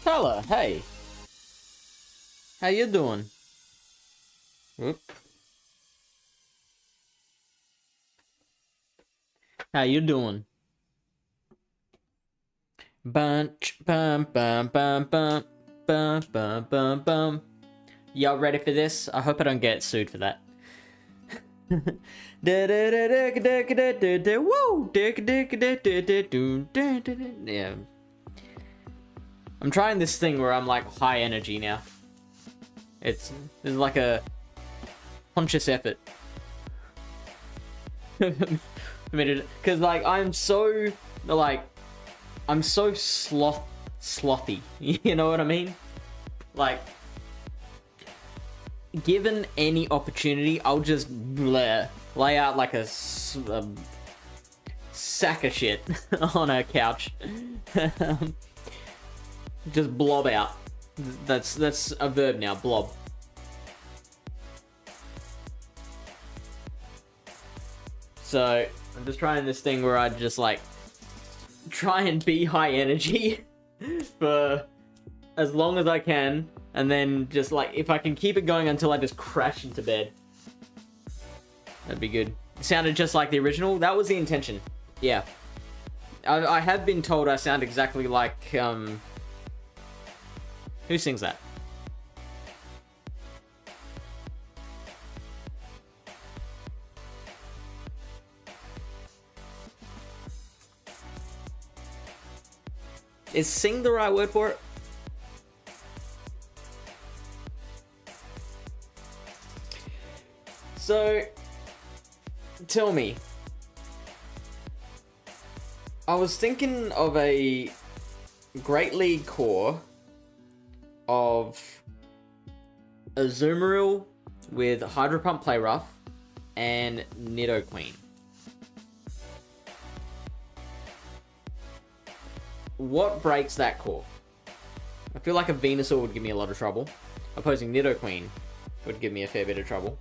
Fella, hey. How you doing? Oop. How you doing? Bunch, bum, bum, bum, bum, bum, bum, bum, bum. Y'all ready for this? I hope I don't get sued for that. Woo! Yeah. I'm trying this thing where I'm like high energy now. It's like a conscious effort. Because, like, I'm so slothy. You know what I mean? Like, given any opportunity, I'll just lay out like a sack of shit on a couch. Just blob out. That's a verb now, blob. So, I'm just trying this thing where I just, like, try and be high energy for as long as I can, and then just, like, if I can keep it going until I just crash into bed. That'd be good. It sounded just like the original. That was the intention. Yeah. I have been told I sound exactly like, who sings that? Is sing the right word for it? So, tell me. I was thinking of a Great League core of Azumarill with Hydro Pump Play Rough and Nidoqueen. What breaks that core? I feel like a Venusaur would give me a lot of trouble. Opposing Nidoqueen would give me a fair bit of trouble.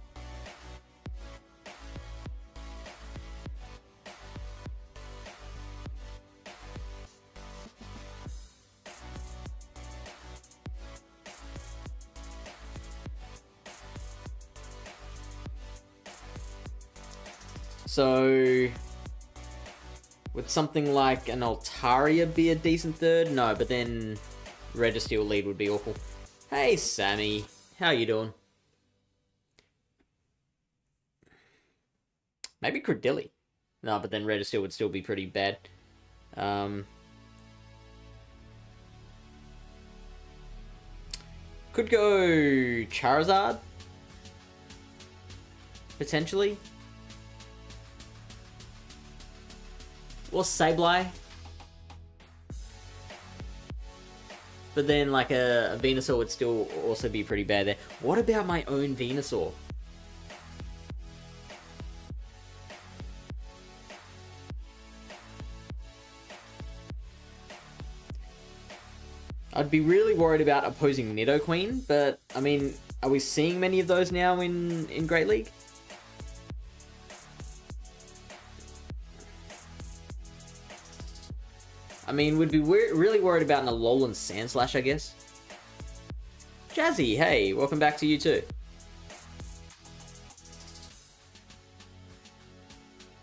So, would something like an Altaria be a decent third? No, but then Registeel lead would be awful. Hey, Sammy. How you doing? Maybe Credilli. No, but then Registeel would still be pretty bad. Could go Charizard. Potentially. Or Sableye. But then, like, a Venusaur would still also be pretty bad there. What about my own Venusaur? I'd be really worried about opposing Nidoqueen, but, I mean, are we seeing many of those now in Great League? I mean, we'd be really worried about an Alolan Sandslash, I guess. Jazzy, hey, welcome back to you too.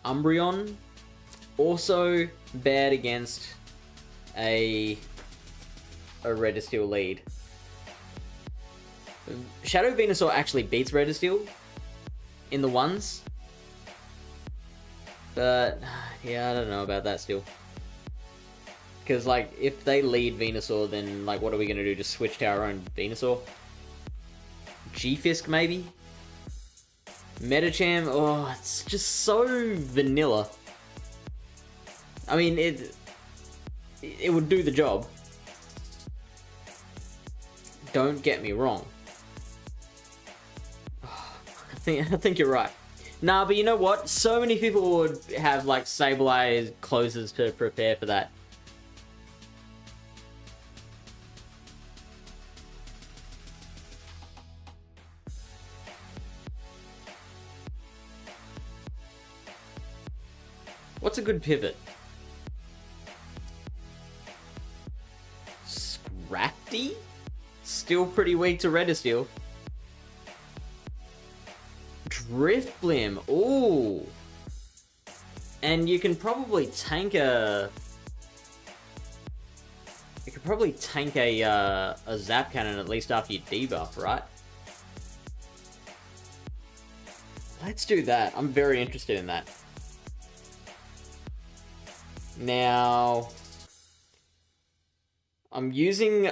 Umbreon, also bad against a Registeel lead. Shadow Venusaur actually beats Registeel in the ones. But, yeah, I don't know about that still. Because, like, if they lead Venusaur, then, like, what are we going to do? Just switch to our own Venusaur? G-Fisk, maybe? Metacham, oh, it's just so vanilla. I mean, it would do the job. Don't get me wrong. Oh, I think you're right. Nah, but you know what? So many people would have, like, Sableye closes to prepare for that. What's a good pivot? Scrafty? Still pretty weak to Registeel. Drifblim. Ooh. And you can probably tank a... You could probably tank a Zap Cannon at least after you debuff, right? Let's do that. I'm very interested in that. Now, I'm using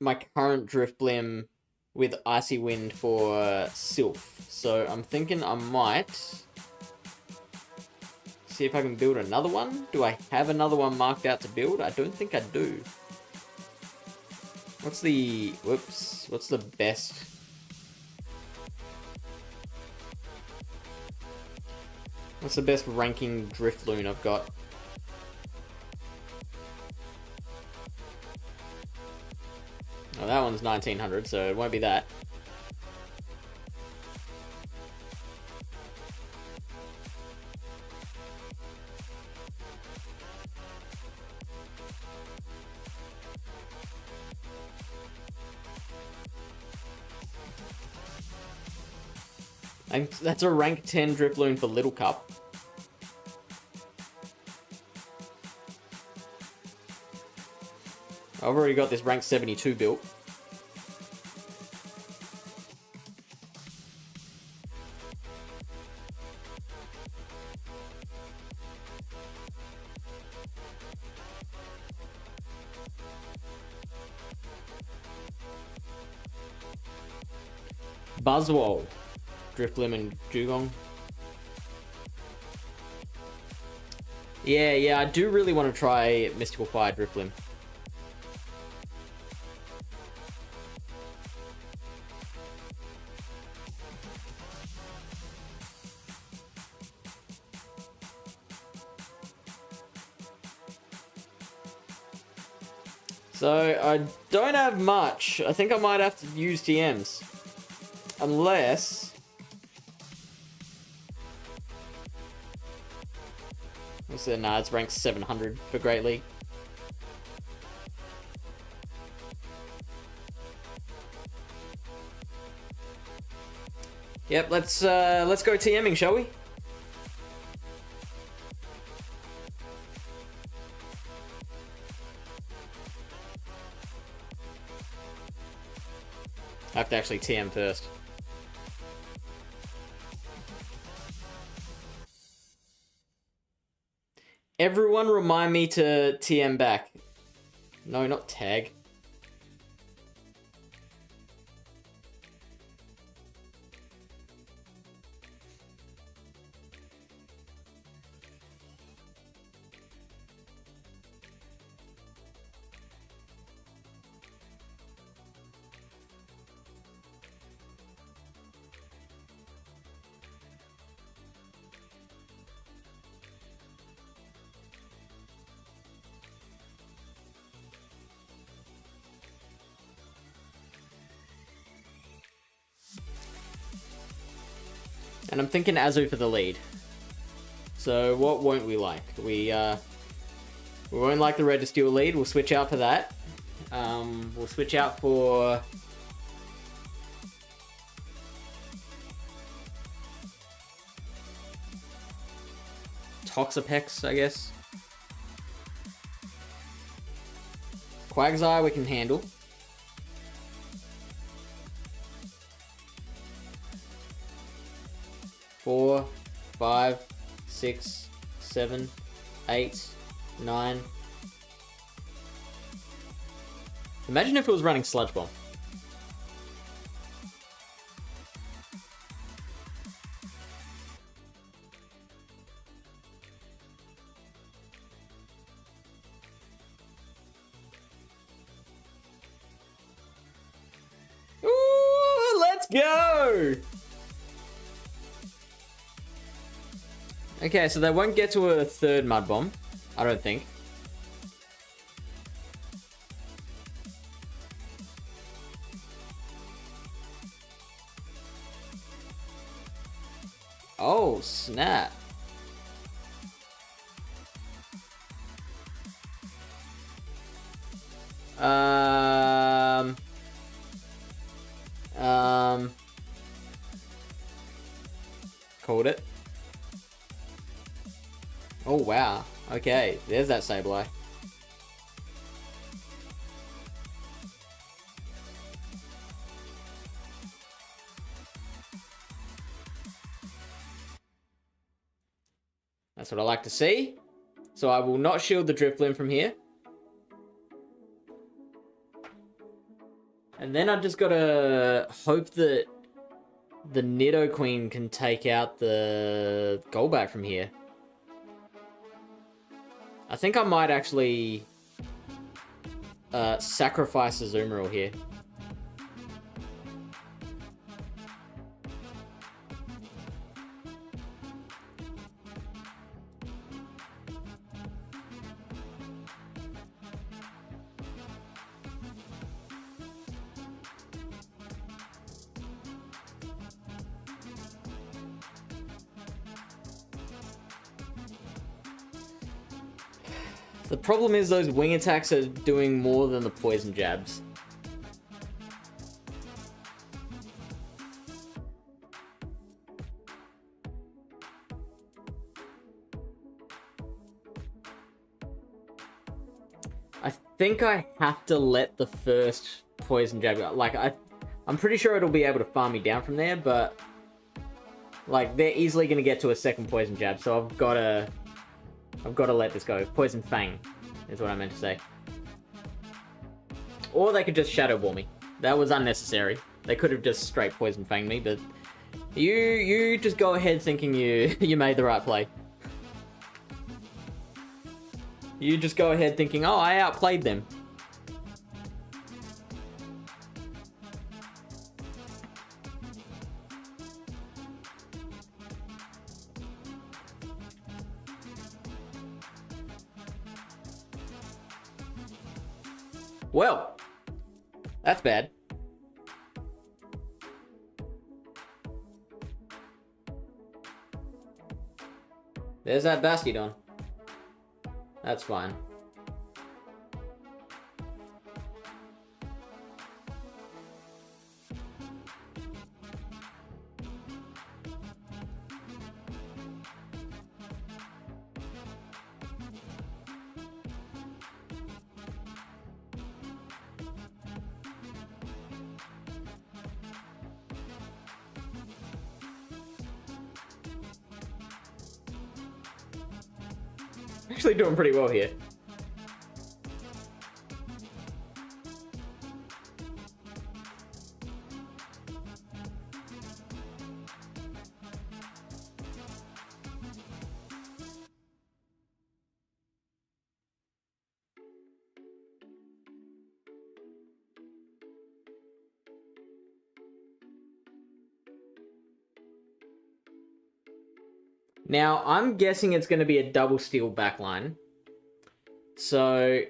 my current Drifblim with Icy Wind for Silph. So I'm thinking I might see if I can build another one. Do I have another one marked out to build? I don't think I do. What's the... Whoops. What's the best... What's the best ranking Drifloon I've got? Oh, that one's 1900, so it won't be that. And that's a rank 10 Drifloon for Little Cup. I've already got this rank 72 built. Buzzwole. Drifblim and Dugong. Yeah, I do really want to try Mystical Fire Drifblim. So, I don't have much. I think I might have to use TMs. Unless... What's that? Nah, it's ranked 700 for Great League. Yep, let's go TMing, shall we? I have to actually TM first. Everyone remind me to TM back. No, not tag. And I'm thinking Azu for the lead. So what won't we like? We won't like the Registeel lead. We'll switch out for that. We'll switch out for... Toxapex, I guess. Quagsire we can handle. Four, 5, 6, 7, 8, 9. Imagine if it was running Sludge Bomb. Ooh, let's go! Okay, so they won't get to a third Mud Bomb, I don't think. Oh, snap. Called it. Oh, wow. Okay, there's that Sableye. That's what I like to see. So I will not shield the Drifblim from here. And then I just gotta hope that the Nidoqueen can take out the Golbat from here. I think I might actually sacrifice a Azumarill here. The problem is those wing attacks are doing more than the poison jabs. I think I have to let the first poison jab go. Like, I'm pretty sure it'll be able to farm me down from there, but like, they're easily going to get to a second poison jab, so I've got to let this go. Poison Fang is what I meant to say. Or they could just Shadow Ball me. That was unnecessary. They could have just straight Poison Fang me, but you just go ahead thinking you made the right play. You just go ahead thinking, oh, I outplayed them. Well, that's bad. There's that Bastiodon. That's fine. Actually doing pretty well here. Now, I'm guessing it's going to be a double steal backline. So,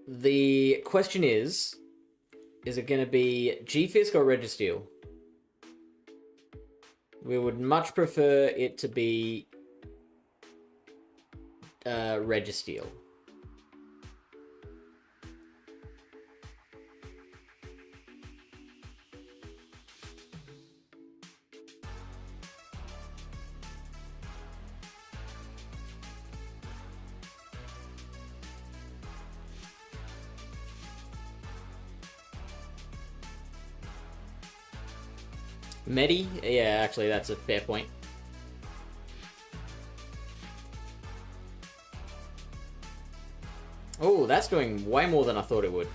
the question is it going to be G-Fisk or Registeel? We would much prefer it to be Registeel. Medi? Yeah, actually, that's a fair point. Oh, that's doing way more than I thought it would.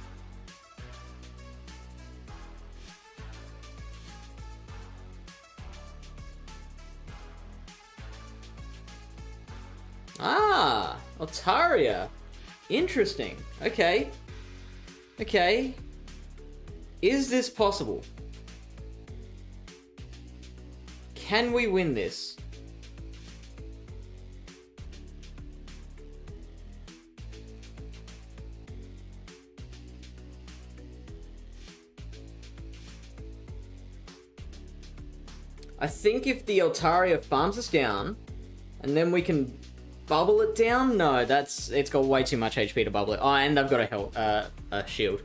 Ah, Altaria. Interesting. Okay. Okay. Is this possible? Can we win this? I think if the Altaria farms us down, and then we can bubble it down. No, it's got way too much HP to bubble it. Oh, and I've got a shield.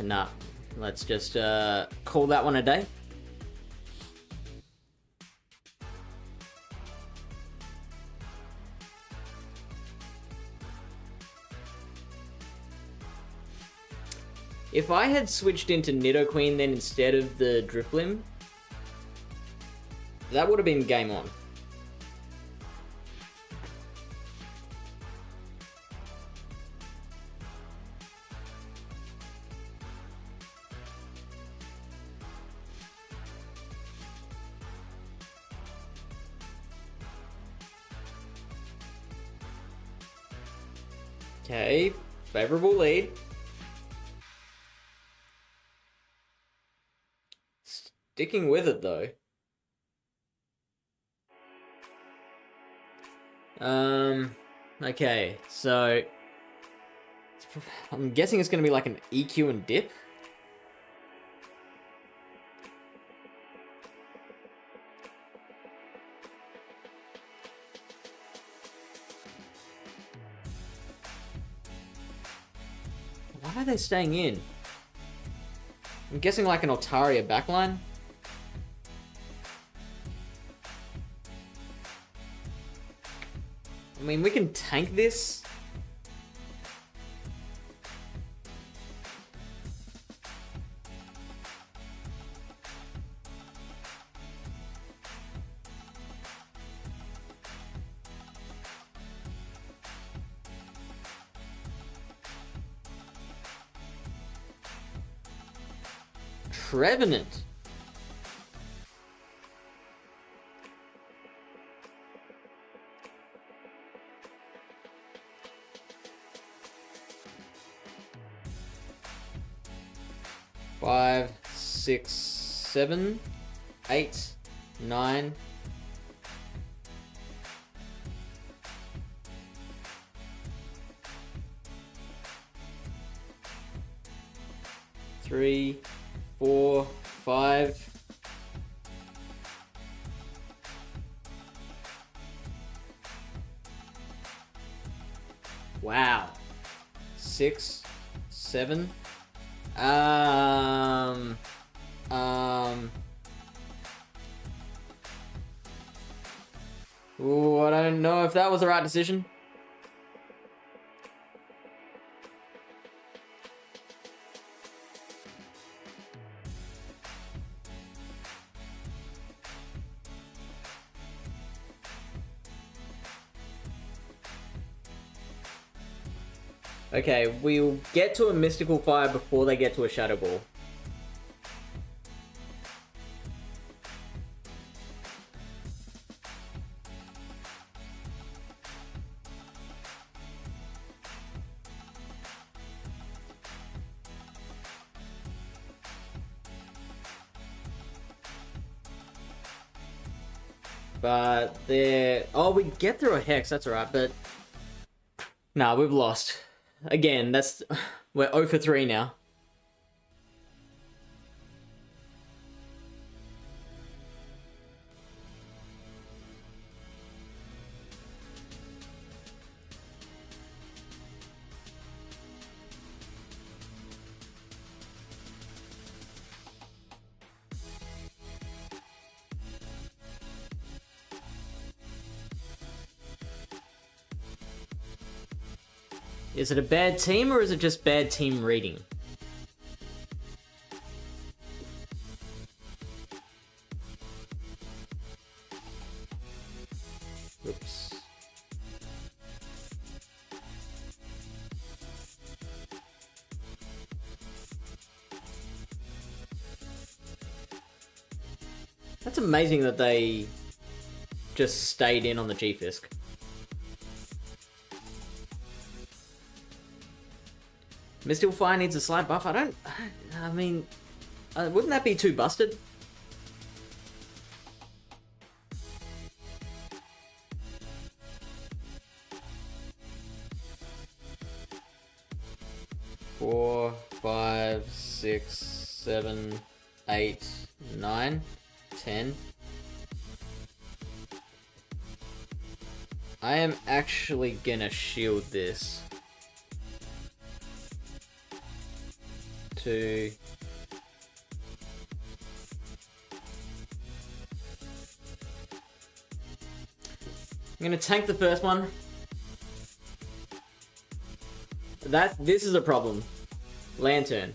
Nah, let's just call that one a day. If I had switched into Nidoqueen then instead of the Drifblim, that would have been game on. Okay, favorable lead. Sticking with it though. Okay, so I'm guessing it's gonna be like an EQ and dip. Why are they staying in? I'm guessing like an Altaria backline. I mean, we can tank this. Trevenant. Five, 6, 7, 8, 9. Three, 4, 5. Wow. 6, 7. Ooh, I don't know if that was the right decision. Okay, we'll get to a Mystical Fire before they get to a Shadow Ball. But they're... Oh, we get through a Hex, that's alright, but... Nah, we've lost. Again, that's... We're 0 for 3 now. Is it a bad team, or is it just bad team reading? Oops. That's amazing that they just stayed in on the G-Fisk. Mystical Fire needs a slight buff. I mean, wouldn't that be too busted? Four, 5, 6, 7, 8, 9, 10. I am actually gonna shield this. 2. I'm gonna tank the first one. This is a problem. Lantern.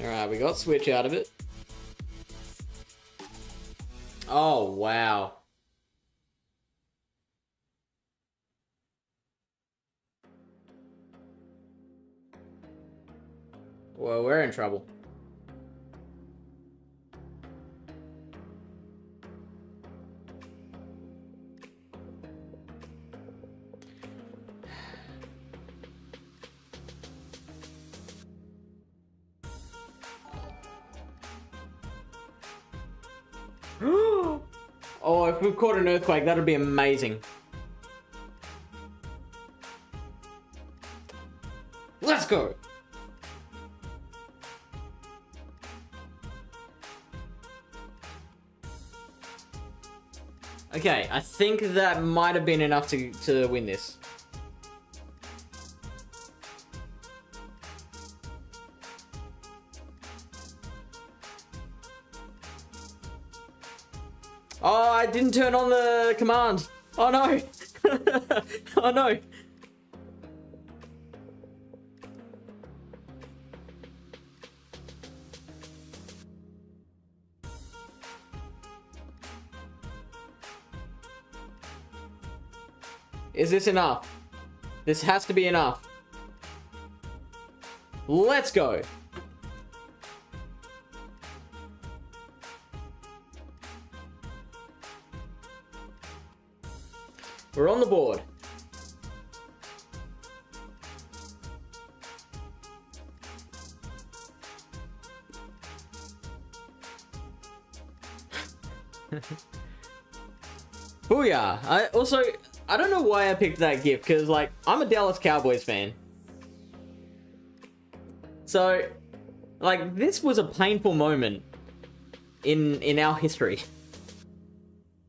Alright, we got switch out of it. Oh, wow. Well, we're in trouble. Oh, if we've caught an earthquake, that'd be amazing. Let's go! Okay, I think that might have been enough to win this. Oh, I didn't turn on the command. Oh no. Oh no. Is this enough? This has to be enough. Let's go. We're on the board. Booyah. I don't know why I picked that gift, because, like, I'm a Dallas Cowboys fan. So, like, this was a painful moment in our history.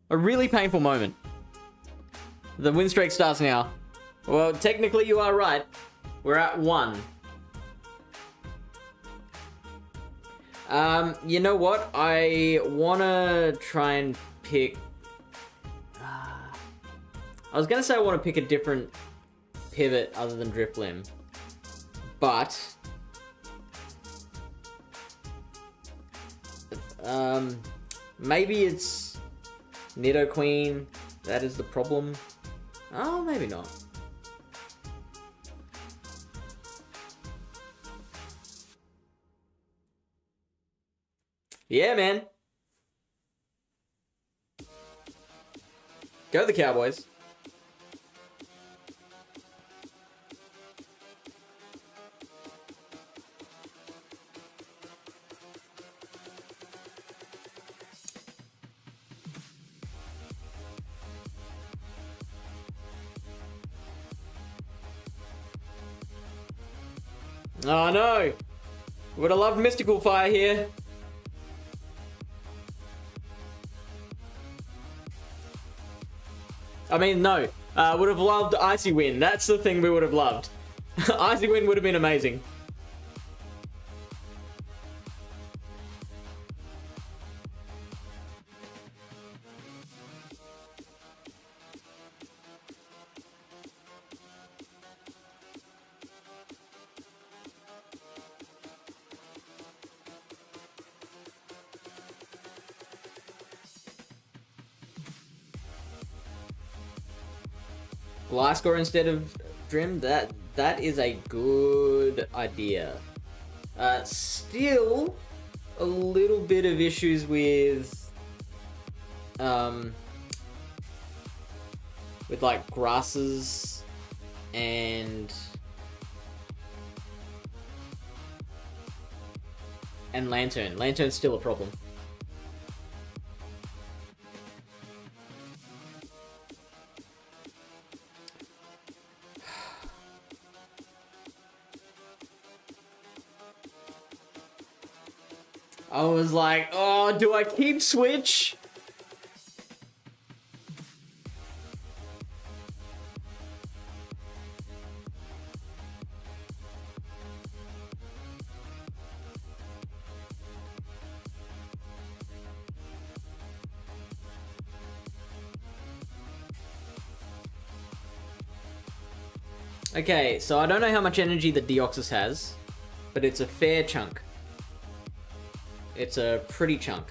A really painful moment. The win streak starts now. Well, technically you are right. We're at 1. You know what? I wanna try and pick... I was gonna say I want to pick a different pivot other than Drift Limb. But... maybe it's Nidoqueen. That is the problem. Oh, maybe not. Yeah, man. Go the Cowboys. Oh no! Would have loved Mystical Fire here. I mean, no. Would have loved Icy Wind. That's the thing we would have loved. Icy Wind would have been amazing. Gliscor instead of Drim, that is a good idea. Still a little bit of issues with like grasses and Lantern. Lantern's still a problem. I was like, oh, do I keep switch? Okay, so I don't know how much energy the Deoxys has, but it's a fair chunk. It's a pretty chunk.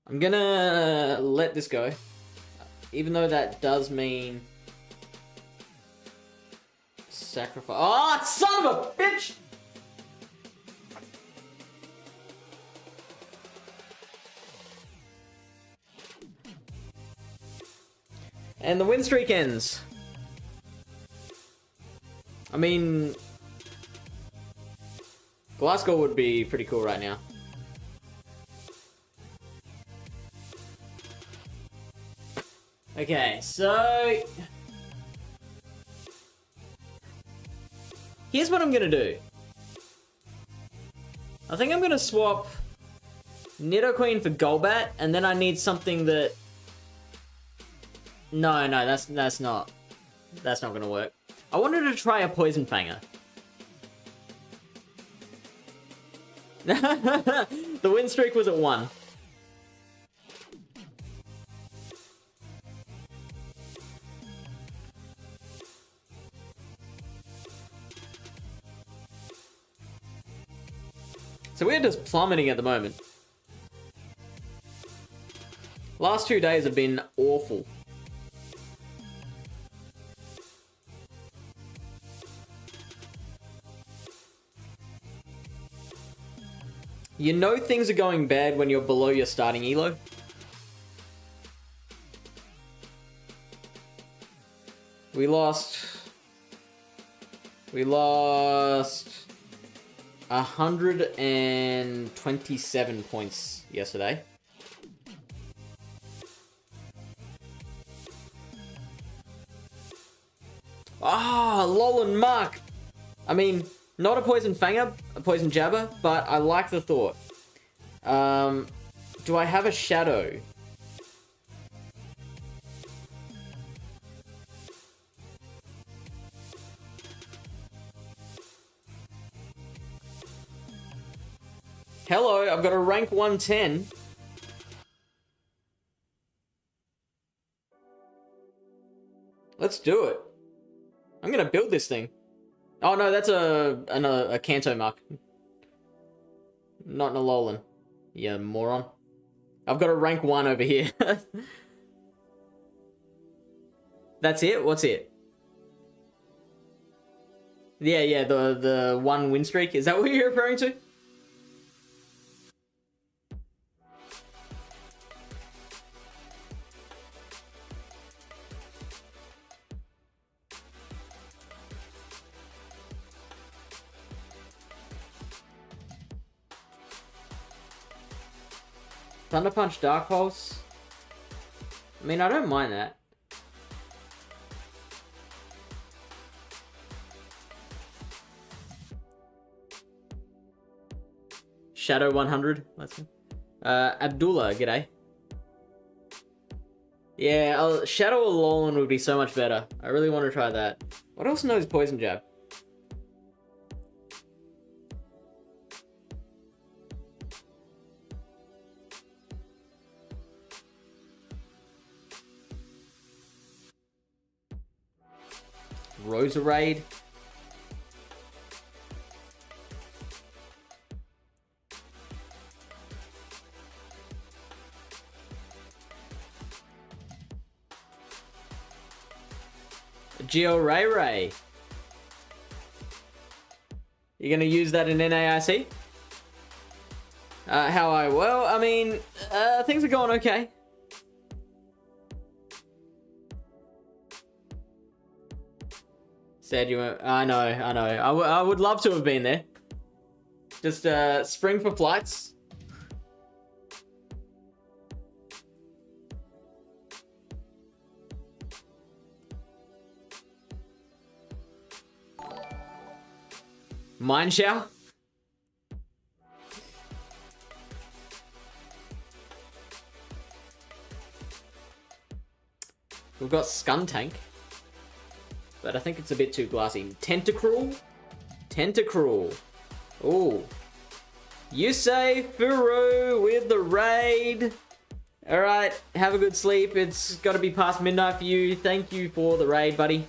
I'm gonna let this go. Even though that does mean... sacrifice... Oh, son of a bitch! And the win streak ends. I mean... Glasgow would be pretty cool right now. Okay, so... here's what I'm gonna do. I think I'm gonna swap Nidoqueen for Golbat, and then I need something that... No, that's not gonna work. I wanted to try a Poison Fanger. The win streak was at 1. So we're just plummeting at the moment. Last 2 days have been awful. You know things are going bad when you're below your starting elo. We lost 127 points yesterday. Ah, lol and Mark. I mean, not a Poison Fanger, a Poison Jabber, but I like the thought. Do I have a Shadow? Hello, I've got a rank 110. Let's do it. I'm gonna build this thing. Oh no, that's a Kanto mark. Not an Alolan. Yeah, moron. I've got a rank 1 over here. That's it? What's it? Yeah, the 1 win streak. Is that what you're referring to? Thunder Punch, Dark Pulse. I mean, I don't mind that. Shadow 100. Let's go. Abdullah, g'day. Yeah, Shadow Alolan would be so much better. I really want to try that. What else knows Poison Jab? Roserade. Geo Ray Ray. You're gonna use that in NAIC? Well, I mean, things are going okay. Said you were... I know. I would love to have been there. Just, spring for flights. Mine shower? We've got Skuntank. But I think it's a bit too glassy. Tentacruel? Tentacruel. Ooh. Yusei Furu with the raid. Alright, have a good sleep. It's got to be past midnight for you. Thank you for the raid, buddy.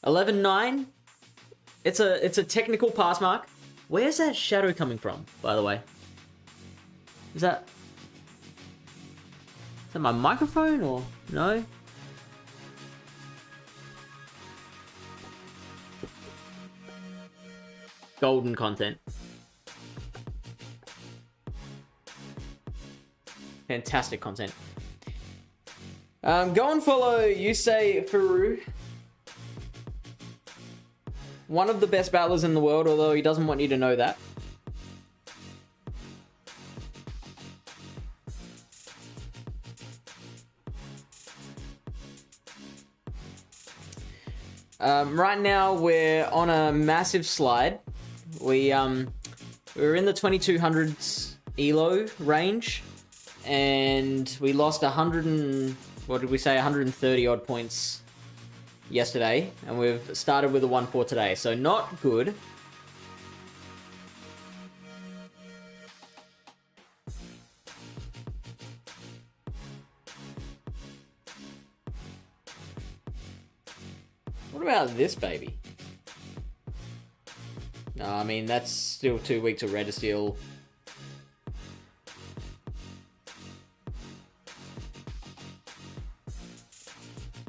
11.9. It's a technical pass mark. Where's that shadow coming from, by the way? Is that my microphone or no? Golden content. Fantastic content. Go and follow Yusei Furu. One of the best battlers in the world, although he doesn't want you to know that. Right now we're on a massive slide. We're in the 2200s elo range, and we lost 130 odd points yesterday, and we've started with a 1-4 today, so not good. What about this baby? No, I mean, that's still 2 weeks of Red Steel.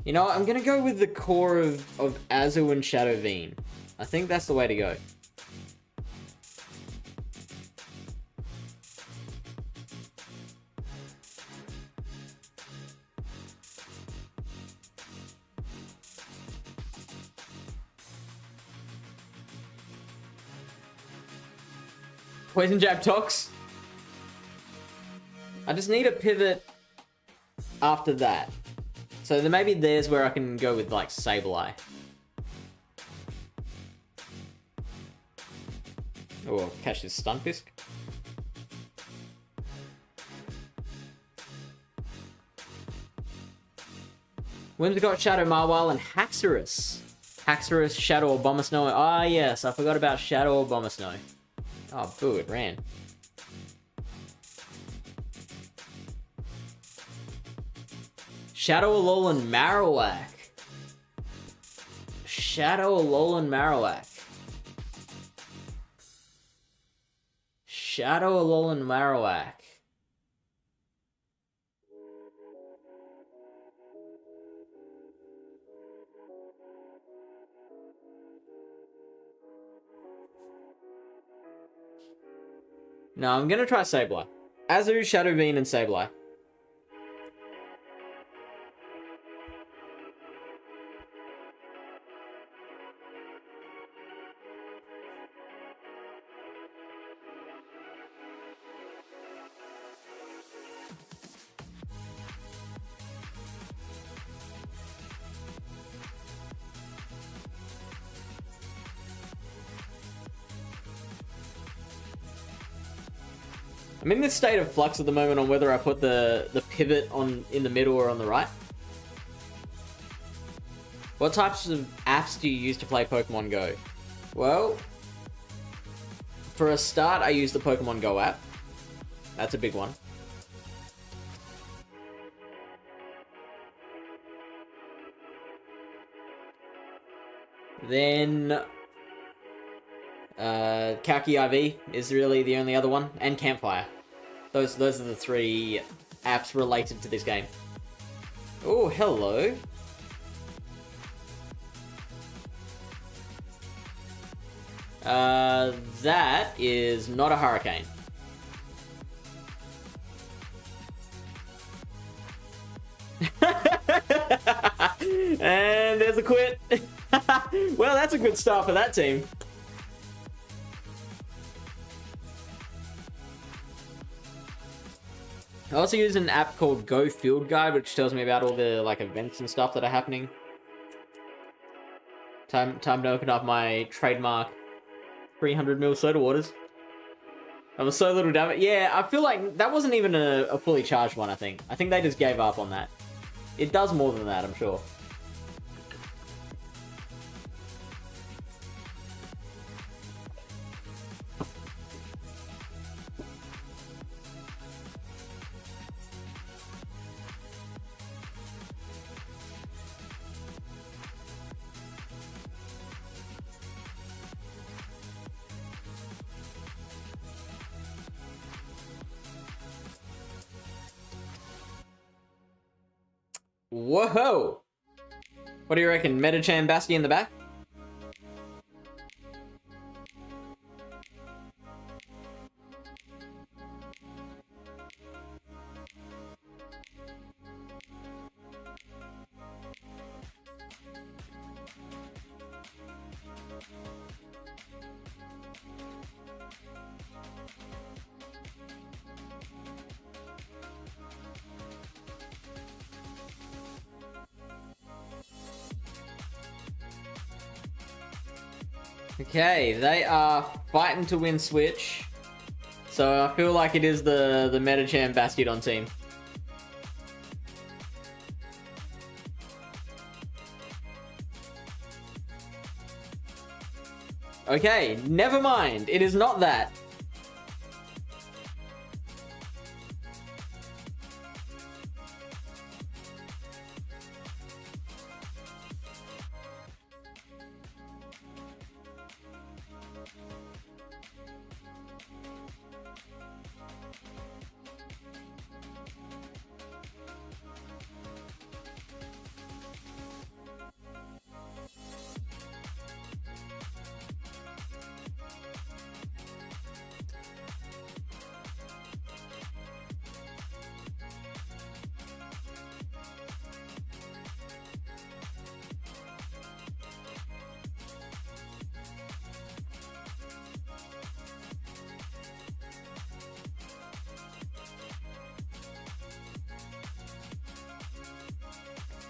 You know, I'm gonna go with the core of Azu and Shadow Veen. I think that's the way to go. Poison Jab Tox. I just need a pivot after that. So then maybe there's where I can go with like Sableye. Oh, I'll catch this Stunfisk. Whimsicott, Shadow Marwile, and Haxorus. Haxorus, Shadow or Bomber Snow. Ah, yes, I forgot about Shadow or Bomber Snow. Oh, boo, it ran. Shadow Alolan Marowak. Shadow Alolan Marowak. Shadow Alolan Marowak. No, I'm gonna try Sableye. Azu, Shadow Veen, and Sableye. I'm in this state of flux at the moment on whether I put the pivot in the middle or on the right. What types of apps do you use to play Pokemon Go? Well, for a start, I use the Pokemon Go app. That's a big one. Then Kaki IV is really the only other one, and Campfire. Those are the 3 apps related to this game. Oh, hello. That is not a hurricane. And there's a quit. Well, that's a good start for that team. I also use an app called Go Field Guide, which tells me about all the like events and stuff that are happening. Time to open up my trademark 300ml soda waters. That was so little damage. Yeah, I feel like that wasn't even a fully charged one, I think. I think they just gave up on that. It does more than that, I'm sure. Whoa! What do you reckon? Metachan Basti in the back? Okay, they are fighting to win Switch. So I feel like it is the Metachan Bastiodon team. Okay, never mind. It is not that.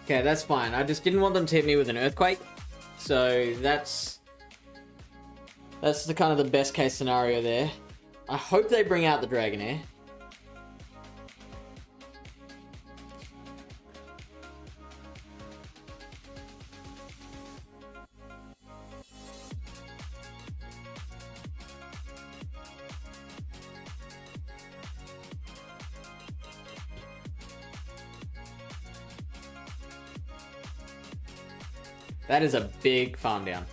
Okay, that's fine. I just didn't want them to hit me with an earthquake. So that's the kind of the best case scenario there. I hope they bring out the Dragonair. That is a big farm down.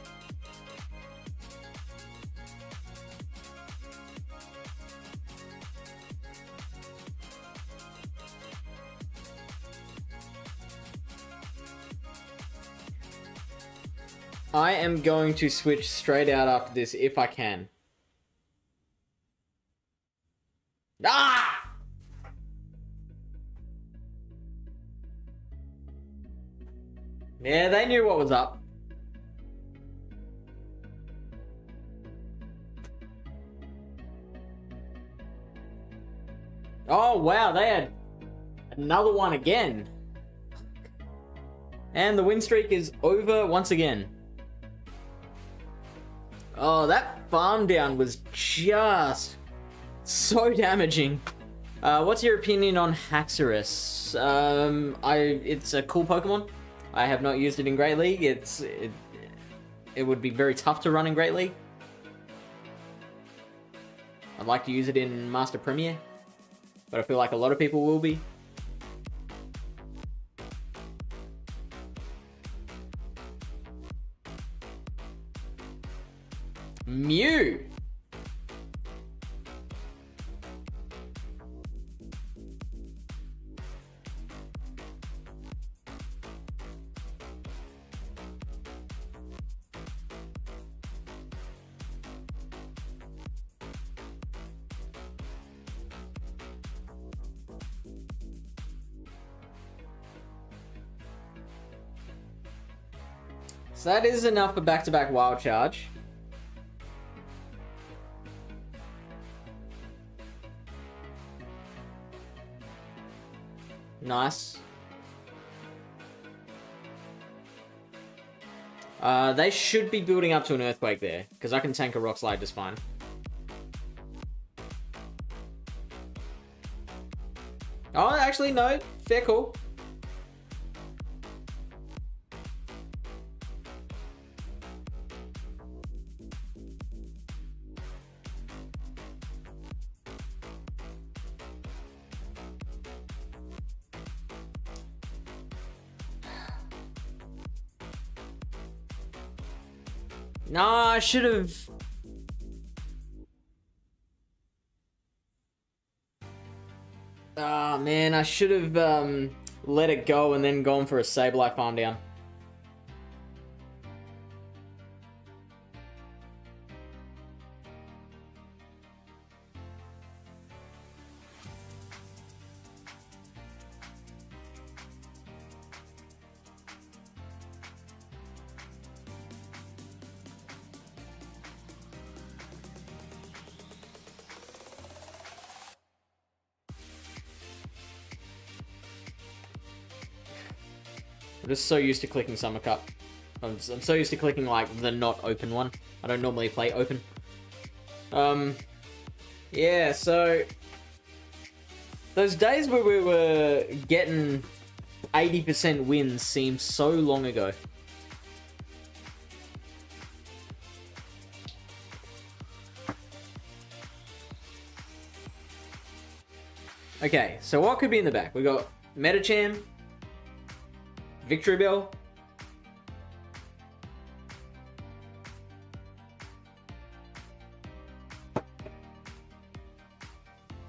I am going to switch straight out after this if I can. Ah! Yeah, they knew what was up. Oh, wow, they had another one again. And the win streak is over once again. Oh, that farm down was just so damaging. What's your opinion on Haxorus? It's a cool Pokemon. I have not used it in Great League. It would be very tough to run in Great League. I'd like to use it in Master Premier, but I feel like a lot of people will be. Mew! So that is enough for back-to-back Wild Charge. Nice. They should be building up to an Earthquake there, because I can tank a Rock Slide just fine. Oh, actually, no. Fair call. No, I should have. Ah, man, I should have let it go and then gone for a Sableye farm down. I'm just so used to clicking Summer Cup. I'm so used to clicking, like, the not open one. I don't normally play open. Yeah, so... Those days where we were getting 80% wins seem so long ago. Okay, so what could be in the back? We got Metacham, Victory Bell,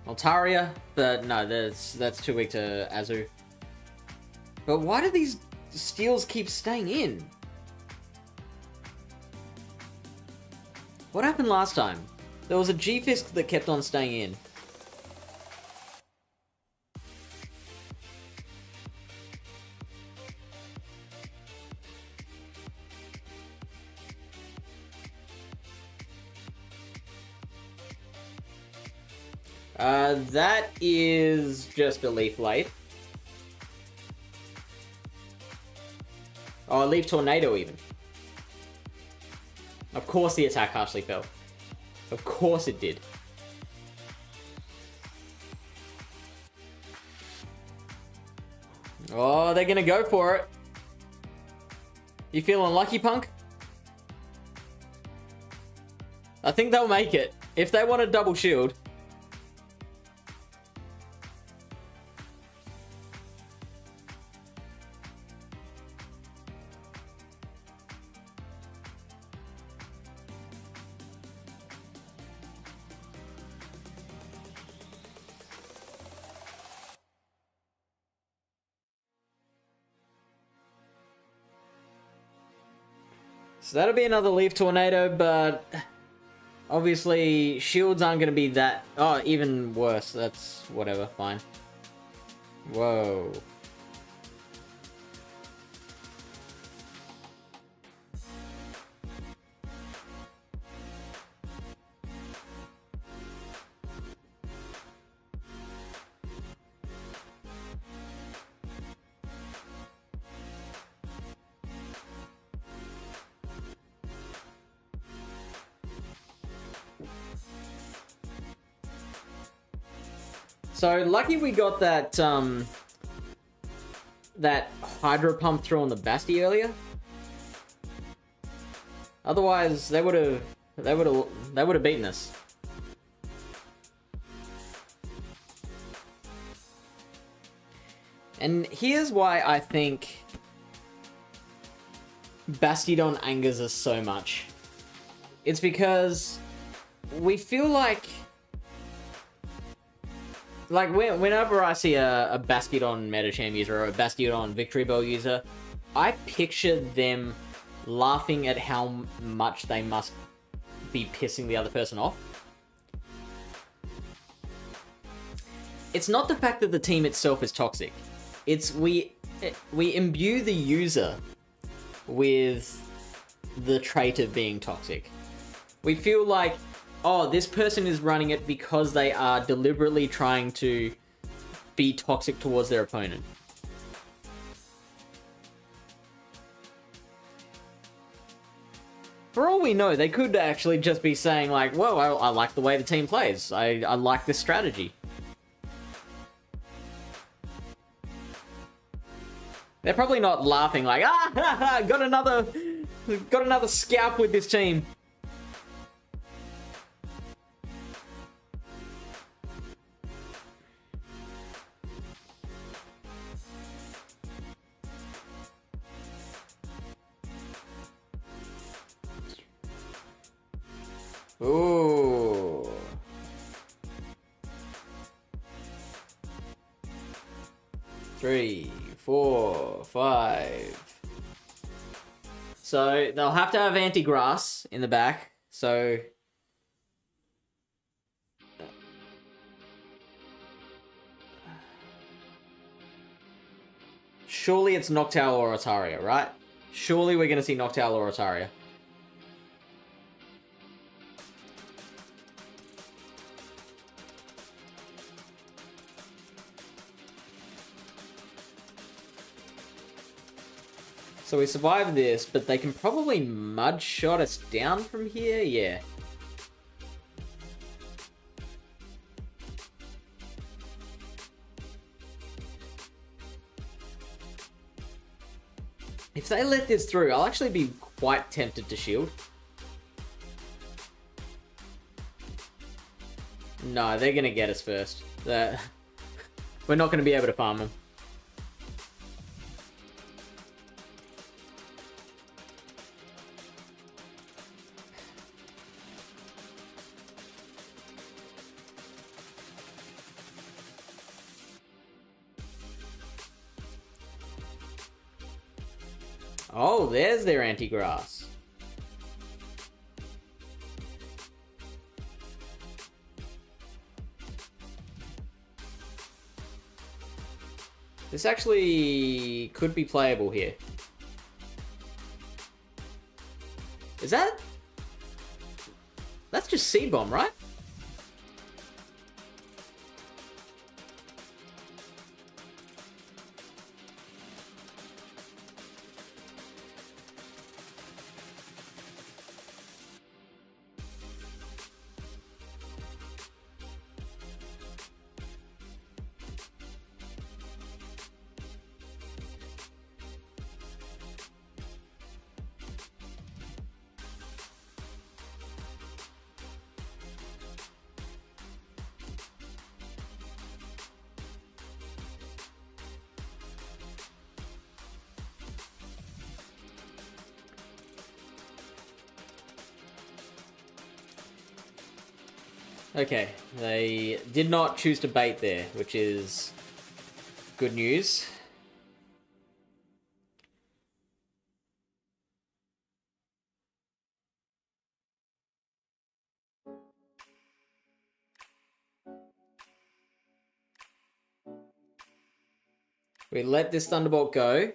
Altaria, but no, that's too weak to Azu. But why do these steals keep staying in? What happened last time? There was a G-Fisk that kept on staying in. That is just a Leaf Blade. Oh, a Leaf Tornado even. Of course the attack harshly fell. Of course it did. Oh, they're gonna go for it. You feeling lucky, Punk? I think they'll make it. If they want a double shield. So that'll be another Leaf Tornado, but obviously shields aren't going to be that... Oh, even worse. That's whatever, fine. Whoa. So lucky we got that that Hydro Pump throw on the Basti earlier. Otherwise, they would have beaten us. And here's why I think Bastiodon angers us so much. It's because we feel like whenever I see a Bastiodon Metacham user or a Bastiodon Victory Bell user, I picture them laughing at how much they must be pissing the other person off. It's not the fact that the team itself is toxic. It's we imbue the user with the trait of being toxic. We feel like, oh, this person is running it because they are deliberately trying to be toxic towards their opponent. For all we know, they could actually just be saying like, whoa, I like the way the team plays. I like this strategy. They're probably not laughing like, ah, got another scalp with this team. Ooh. Three, 4, 5. So they'll have to have anti-grass in the back. So surely it's Noctowl or Otaria, right? Surely we're going to see Noctowl or Otaria. So we survived this, but they can probably mud shot us down from here? Yeah. If they let this through, I'll actually be quite tempted to shield. No, they're going to get us first. We're not going to be able to farm them. Oh, there's their anti-grass. This actually could be playable here. Is that... That's just Seed Bomb, right? Okay, they did not choose to bait there, which is good news. We let this Thunderbolt go.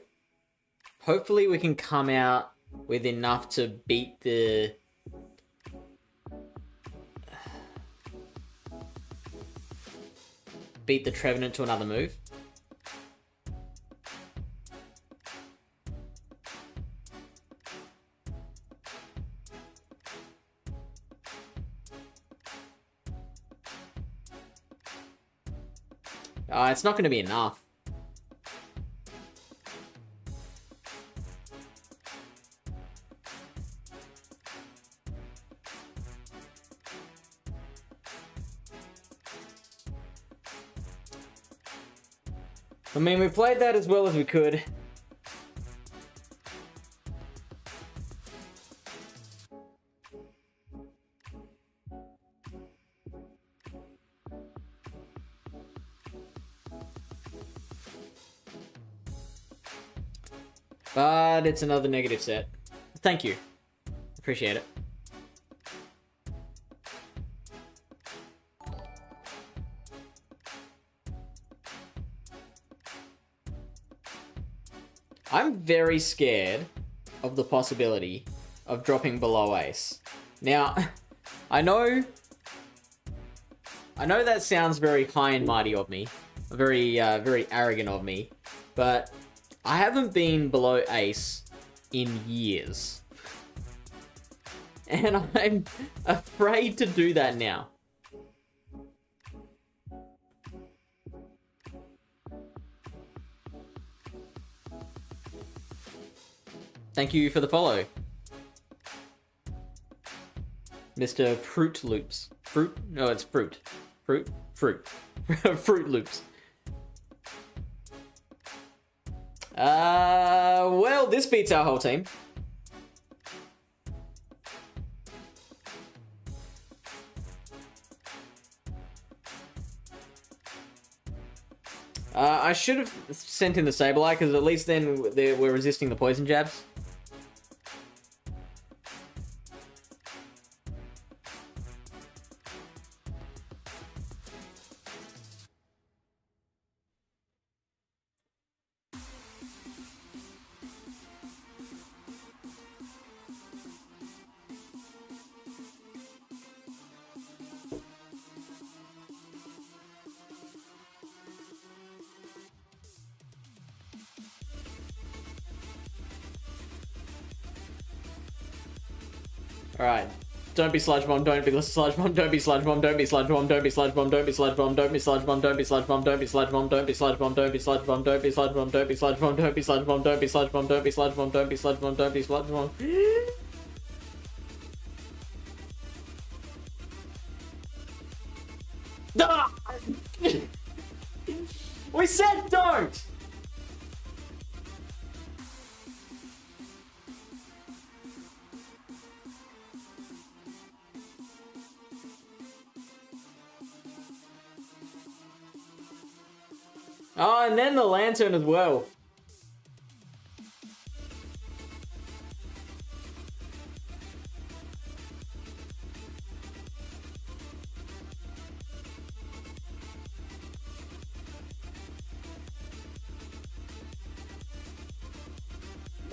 Hopefully we can come out with enough to beat the... beat the Trevenant to another move. It's not going to be enough. I mean, we played that as well as we could. But it's another negative set. Thank you. Appreciate it. I'm very scared of the possibility of dropping below ace. Now, I know that sounds very high and mighty of me, very arrogant of me, but I haven't been below ace in years. And I'm afraid to do that now. Thank you for the follow, Mr. Fruit Loops. Fruit? No, it's fruit. Fruit? Fruit. Fruit Loops. Well, this beats our whole team. I should have sent in the Sableye, because at least then we're resisting the poison jabs. Alright. Don't be sludge bomb, don't be sludge bomb, don't be sludge bomb, don't be sludge bomb, don't be sludge bomb, don't be sludge bomb, don't be sludge bomb, don't be sludge bomb, don't be sludge bomb, don't be sludge bomb, don't be sludge bomb, don't be sludge bomb, don't be sludge bomb, don't be sludge bomb, don't be sludge bomb, don't be sludge bomb, don't be sludge bomb, don't be sludge bomb. We said don't! Oh, and then the lantern as well.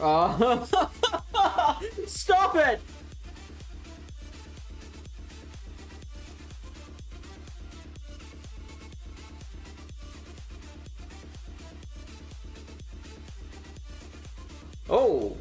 Oh, stop it! Oh.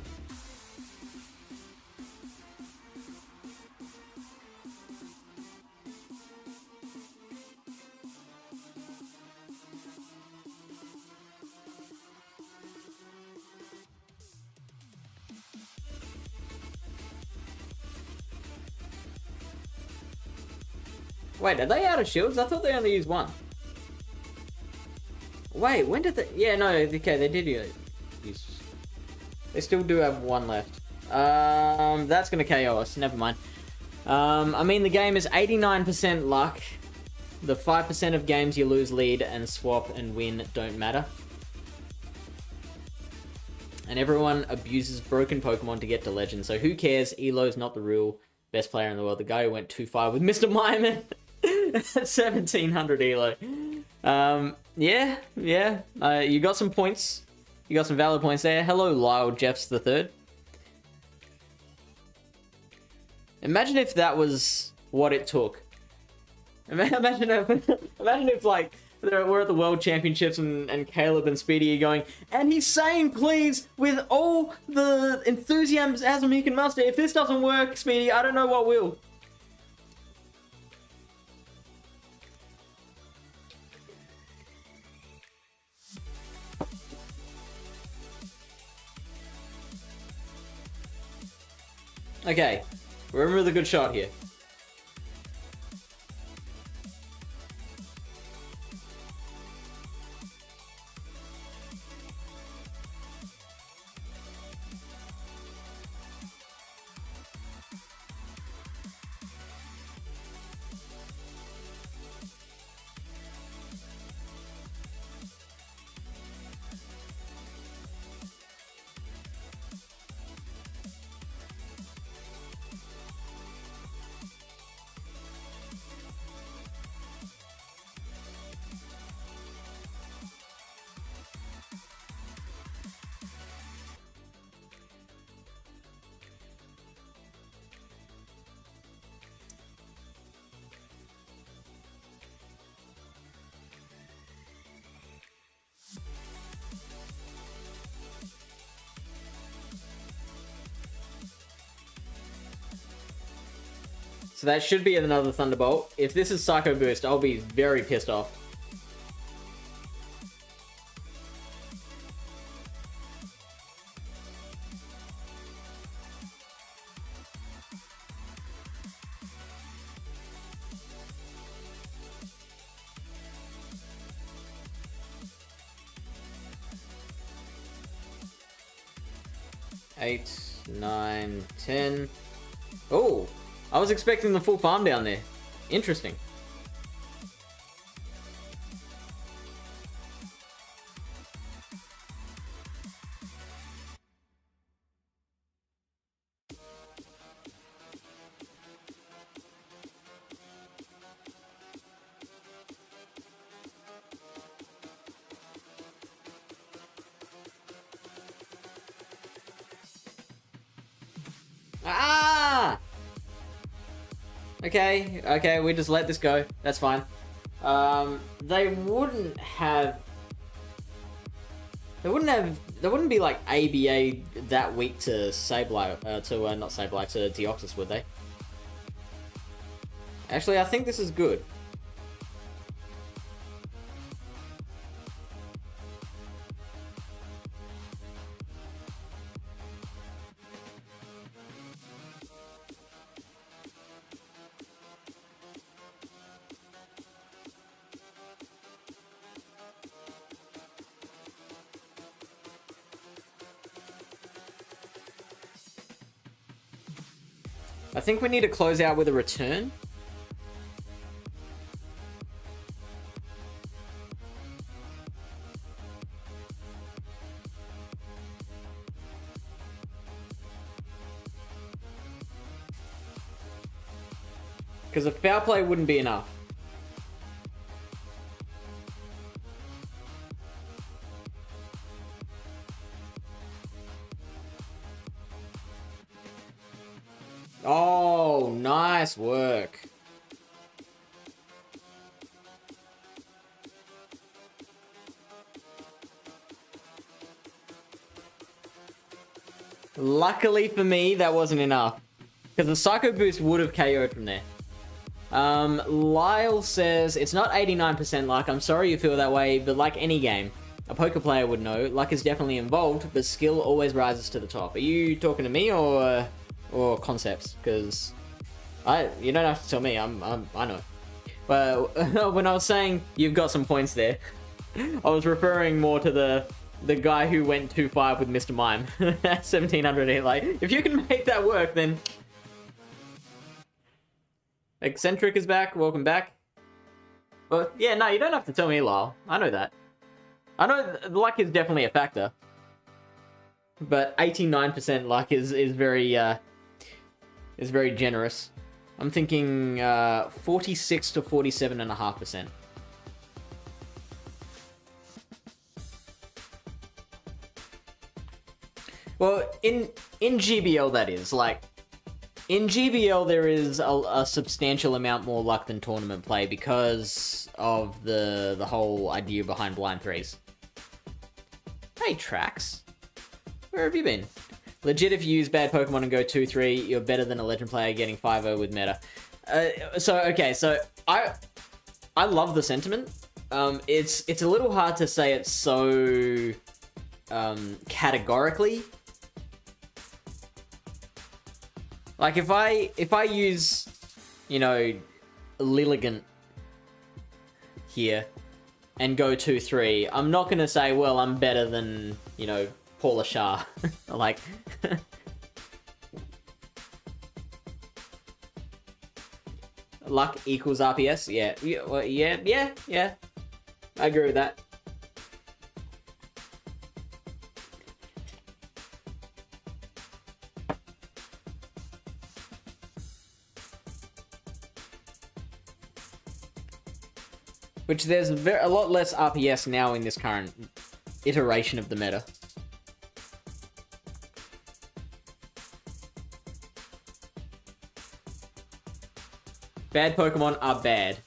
Wait, are they out of shields? I thought they only used one. Wait, when did they... Yeah, no, okay, they did use... They still do have one left. That's gonna KO us. Never mind. I mean, the game is 89% luck. The 5% of games you lose lead and swap and win don't matter. And everyone abuses broken Pokemon to get to Legend. So who cares? Elo's not the real best player in the world. The guy who went too far with Mr. Mime at 1700 Elo. Yeah. You got some points. You got some valid points there. Hello, Lyle Jeffs the Third. Imagine if that was what it took. Imagine if like we're at the World Championships and Caleb and Speedy are going, and he's saying please with all the enthusiasm he can muster. If this doesn't work, Speedy, I don't know what will. Okay, we're in a really good shot here. So that should be another Thunderbolt. If this is Psycho Boost, I'll be very pissed off. Eight, 9, 10. Oh! I was expecting the full farm down there. Interesting. Okay, we just let this go. That's fine. They wouldn't have... They wouldn't be like ABA that weak to Sableye, not Sableye, to Deoxys, would they? Actually, I think this is good. I think we need to close out with a return. Because a foul play wouldn't be enough. Oh, nice work. Luckily for me, that wasn't enough. Because the Psycho Boost would have KO'd from there. Lyle says, it's not 89% luck. I'm sorry you feel that way, but like any game, a poker player would know, luck is definitely involved, but skill always rises to the top. Are you talking to me or concepts? Because you don't have to tell me. I know. But when I was saying you've got some points there, I was referring more to the guy who went 2-5 with Mr. Mime at 1700. Like, if you can make that work, then... Eccentric is back. Welcome back. But yeah, no, you don't have to tell me, Lyle. I know that. I know luck is definitely a factor. But 89% luck is very generous. I'm thinking 46 to 47.5%. Well, in GBL that is, like, in GBL there is a substantial amount more luck than tournament play because of the whole idea behind blind threes. Hey, Trax. Where have you been? Legit, if you use bad Pokemon and go 2-3, you're better than a Legend player getting 5-0 with meta. So I love the sentiment. It's a little hard to say it so categorically. Like, if I use, you know, Lilligant here and go 2-3, I'm not going to say, well, I'm better than, you know, Paula Shah. Like... Luck equals RPS? Yeah. I agree with that. Which there's a lot less RPS now in this current iteration of the meta. Bad Pokemon are bad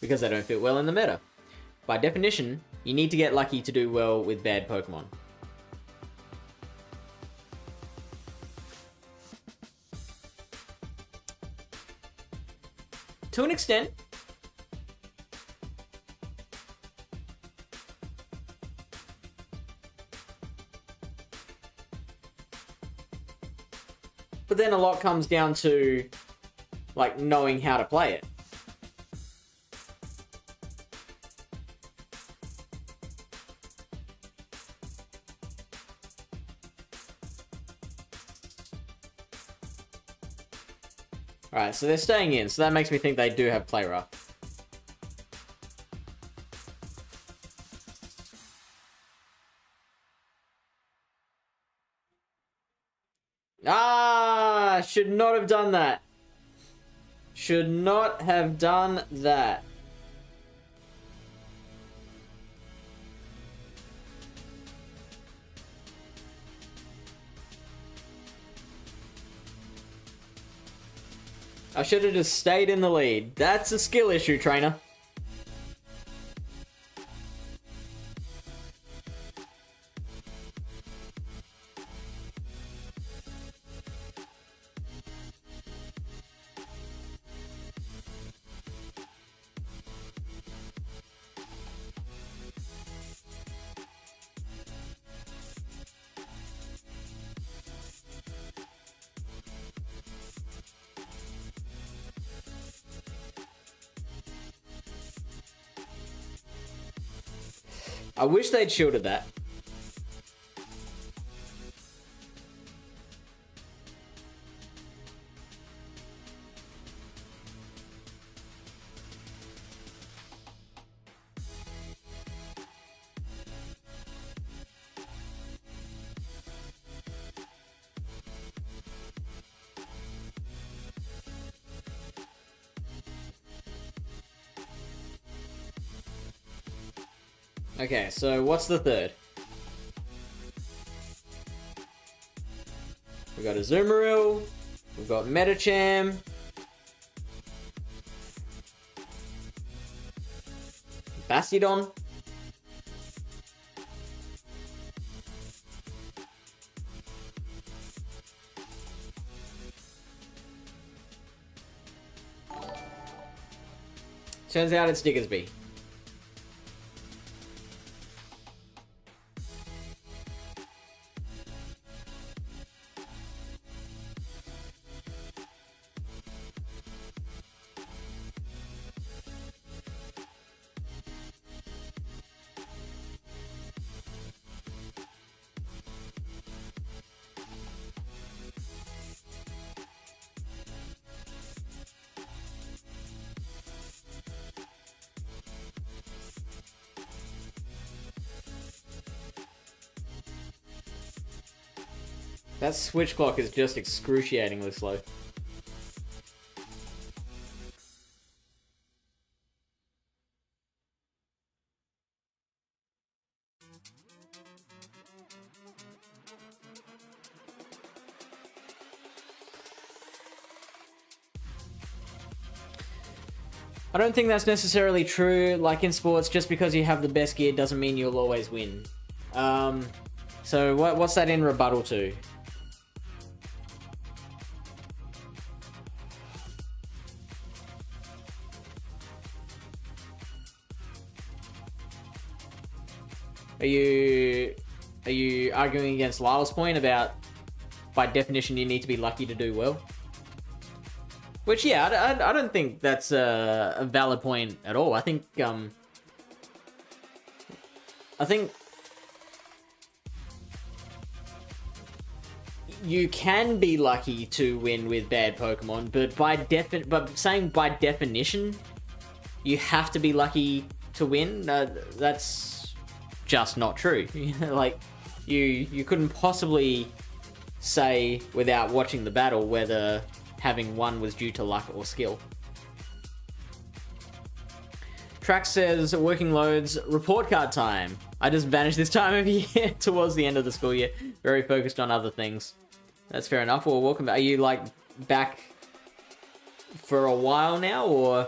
because they don't fit well in the meta. By definition, you need to get lucky to do well with bad Pokemon. To an extent. But then a lot comes down to, like, knowing how to play it. Alright, so they're staying in, so that makes me think they do have play rough. Ah, should not have done that. Should not have done that. I should have just stayed in the lead. That's a skill issue, trainer. I wish they'd shielded that. Okay, so what's the third? We've got a Azumarill, we've got Metacham, Bastiodon, turns out it's Diggersby. That switch clock is just excruciatingly slow. I don't think that's necessarily true. Like in sports, just because you have the best gear doesn't mean you'll always win. So what's that in rebuttal to? Are you arguing against Lyle's point about, by definition, you need to be lucky to do well? Which, yeah, I don't think that's a valid point at all. I think you can be lucky to win with bad Pokemon, but saying by definition you have to be lucky to win, that's just not true. Like, you couldn't possibly say without watching the battle whether having won was due to luck or skill. Trax says, working loads, report card time. I just vanished this time of year towards the end of the school year. Very focused on other things. That's fair enough. Well, welcome back. Are you, like, back for a while now, or...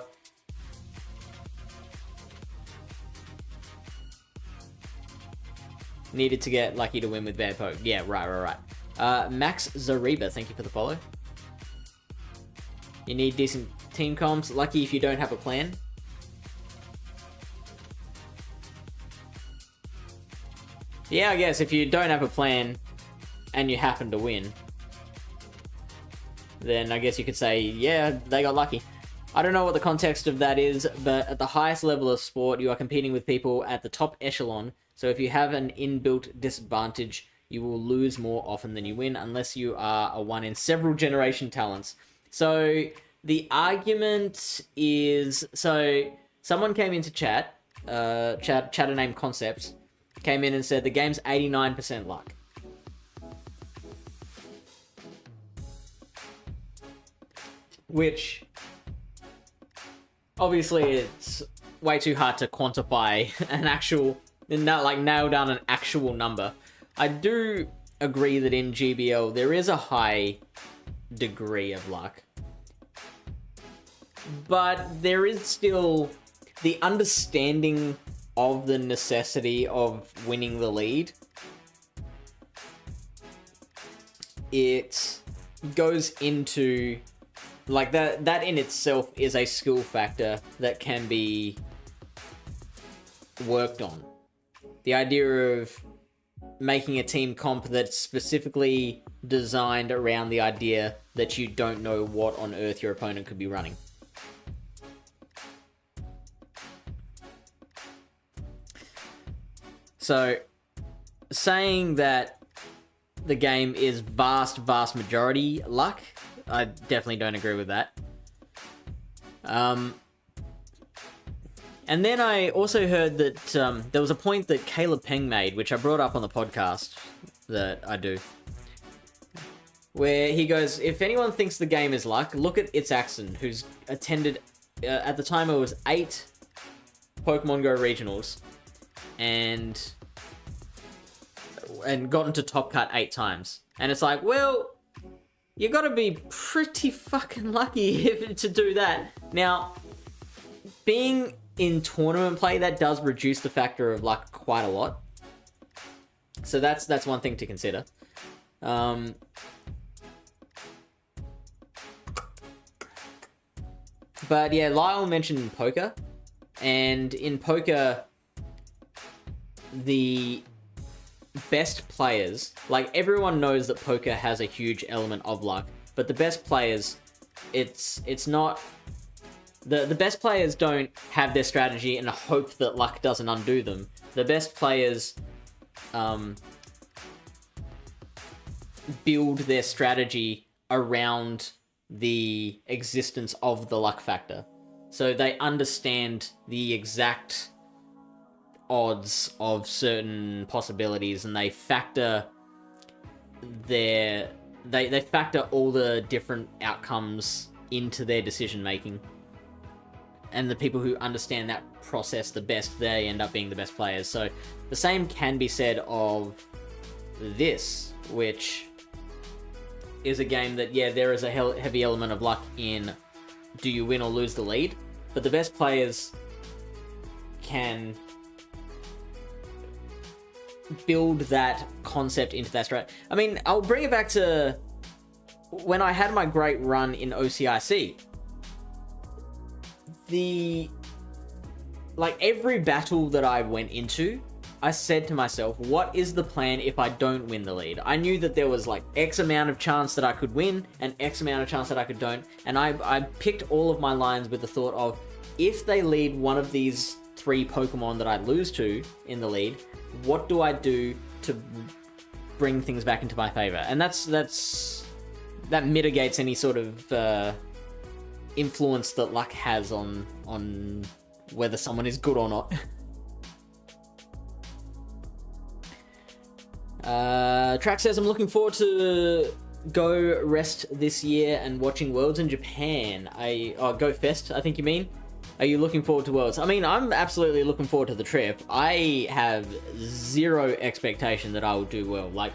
needed to get lucky to win with bad poke? Yeah, right. Max Zariba, thank you for the follow. You need decent team comps. Lucky if you don't have a plan. Yeah, I guess if you don't have a plan and you happen to win, then I guess you could say, yeah, they got lucky. I don't know what the context of that is, but at the highest level of sport, you are competing with people at the top echelon, so if you have an inbuilt disadvantage, you will lose more often than you win, unless you are a one in several generation talents. So the argument is, so someone came into chat, chatter named Concepts, came in and said the game's 89% luck. Which, obviously, it's way too hard to quantify an actual, nail down an actual number. I do agree that in GBL there is a high degree of luck. but there is still the understanding of the necessity of winning the lead. It goes into, like, that in itself is a skill factor that can be worked on. The idea of making a team comp that's specifically designed around the idea that you don't know what on earth your opponent could be running. So, saying that the game is vast majority luck, I definitely don't agree with that. And then I also heard that there was a point that Caleb Peng made, which I brought up on the podcast that I do, where he goes, if anyone thinks the game is luck, look at Itzaxon, who's attended, at the time it was 8 Pokemon Go regionals, and gotten to top cut 8 times. And it's like, well, you gotta be pretty fucking lucky to do that. Now, being in tournament play, that does reduce the factor of luck quite a lot. So that's one thing to consider. But yeah, Lyle mentioned poker. And in poker, the best players, like, everyone knows that poker has a huge element of luck, but the best players, it's not... The best players don't have their strategy and hope that luck doesn't undo them. The best players build their strategy around the existence of the luck factor. So they understand the exact odds of certain possibilities, and they factor they factor all the different outcomes into their decision making. And the people who understand that process the best, they end up being the best players. So the same can be said of this, which is a game that, yeah, there is a heavy element of luck in do you win or lose the lead, but the best players can build that concept into that strat. I mean, I'll bring it back to when I had my great run in OCIC. Every battle that I went into, I said to myself, what is the plan if I don't win the lead? I knew that there was like X amount of chance that I could win and X amount of chance that I could don't. And I picked all of my lines with the thought of, if they lead one of these 3 Pokemon that I lose to in the lead, what do I do to bring things back into my favor? And that mitigates any sort of influence that luck has on whether someone is good or not. Track says, I'm looking forward to Go Rest this year and watching Worlds in Japan. Go Fest, I think you mean. Are you looking forward to Worlds? I mean, I'm absolutely looking forward to the trip. I have zero expectation that I will do well. Like,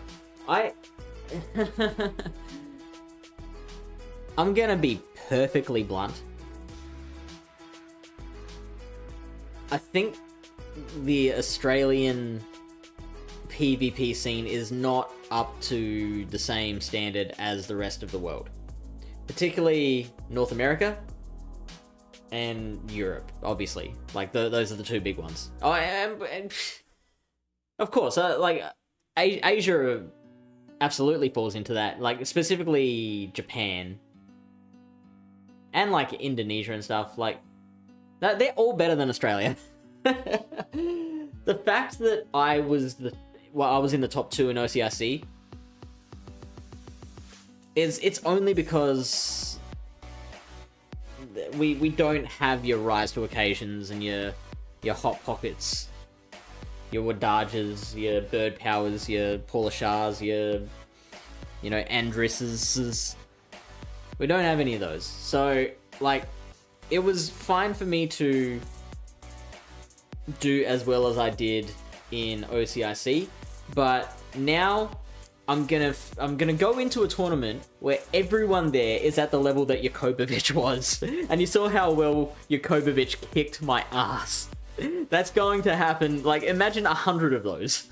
I'm gonna be perfectly blunt. I think the Australian PvP scene is not up to the same standard as the rest of the world. Particularly North America and Europe, obviously. Like, those are the 2 big ones. Oh, and of course, Asia absolutely falls into that. Like, specifically Japan. And, like, Indonesia and stuff. Like, they're all better than Australia. The fact that I was in the top 2 in OCIC it's only because we don't have your rise to occasions and your hot pockets, your Wadages, your bird powers, your Paulashars, your Andrisses. We don't have any of those. So, like, it was fine for me to do as well as I did in OCIC, but now I'm gonna go into a tournament where everyone there is at the level that Jakobovic was. And you saw how well Jakobovic kicked my ass. That's going to happen. Like, imagine 100 of those.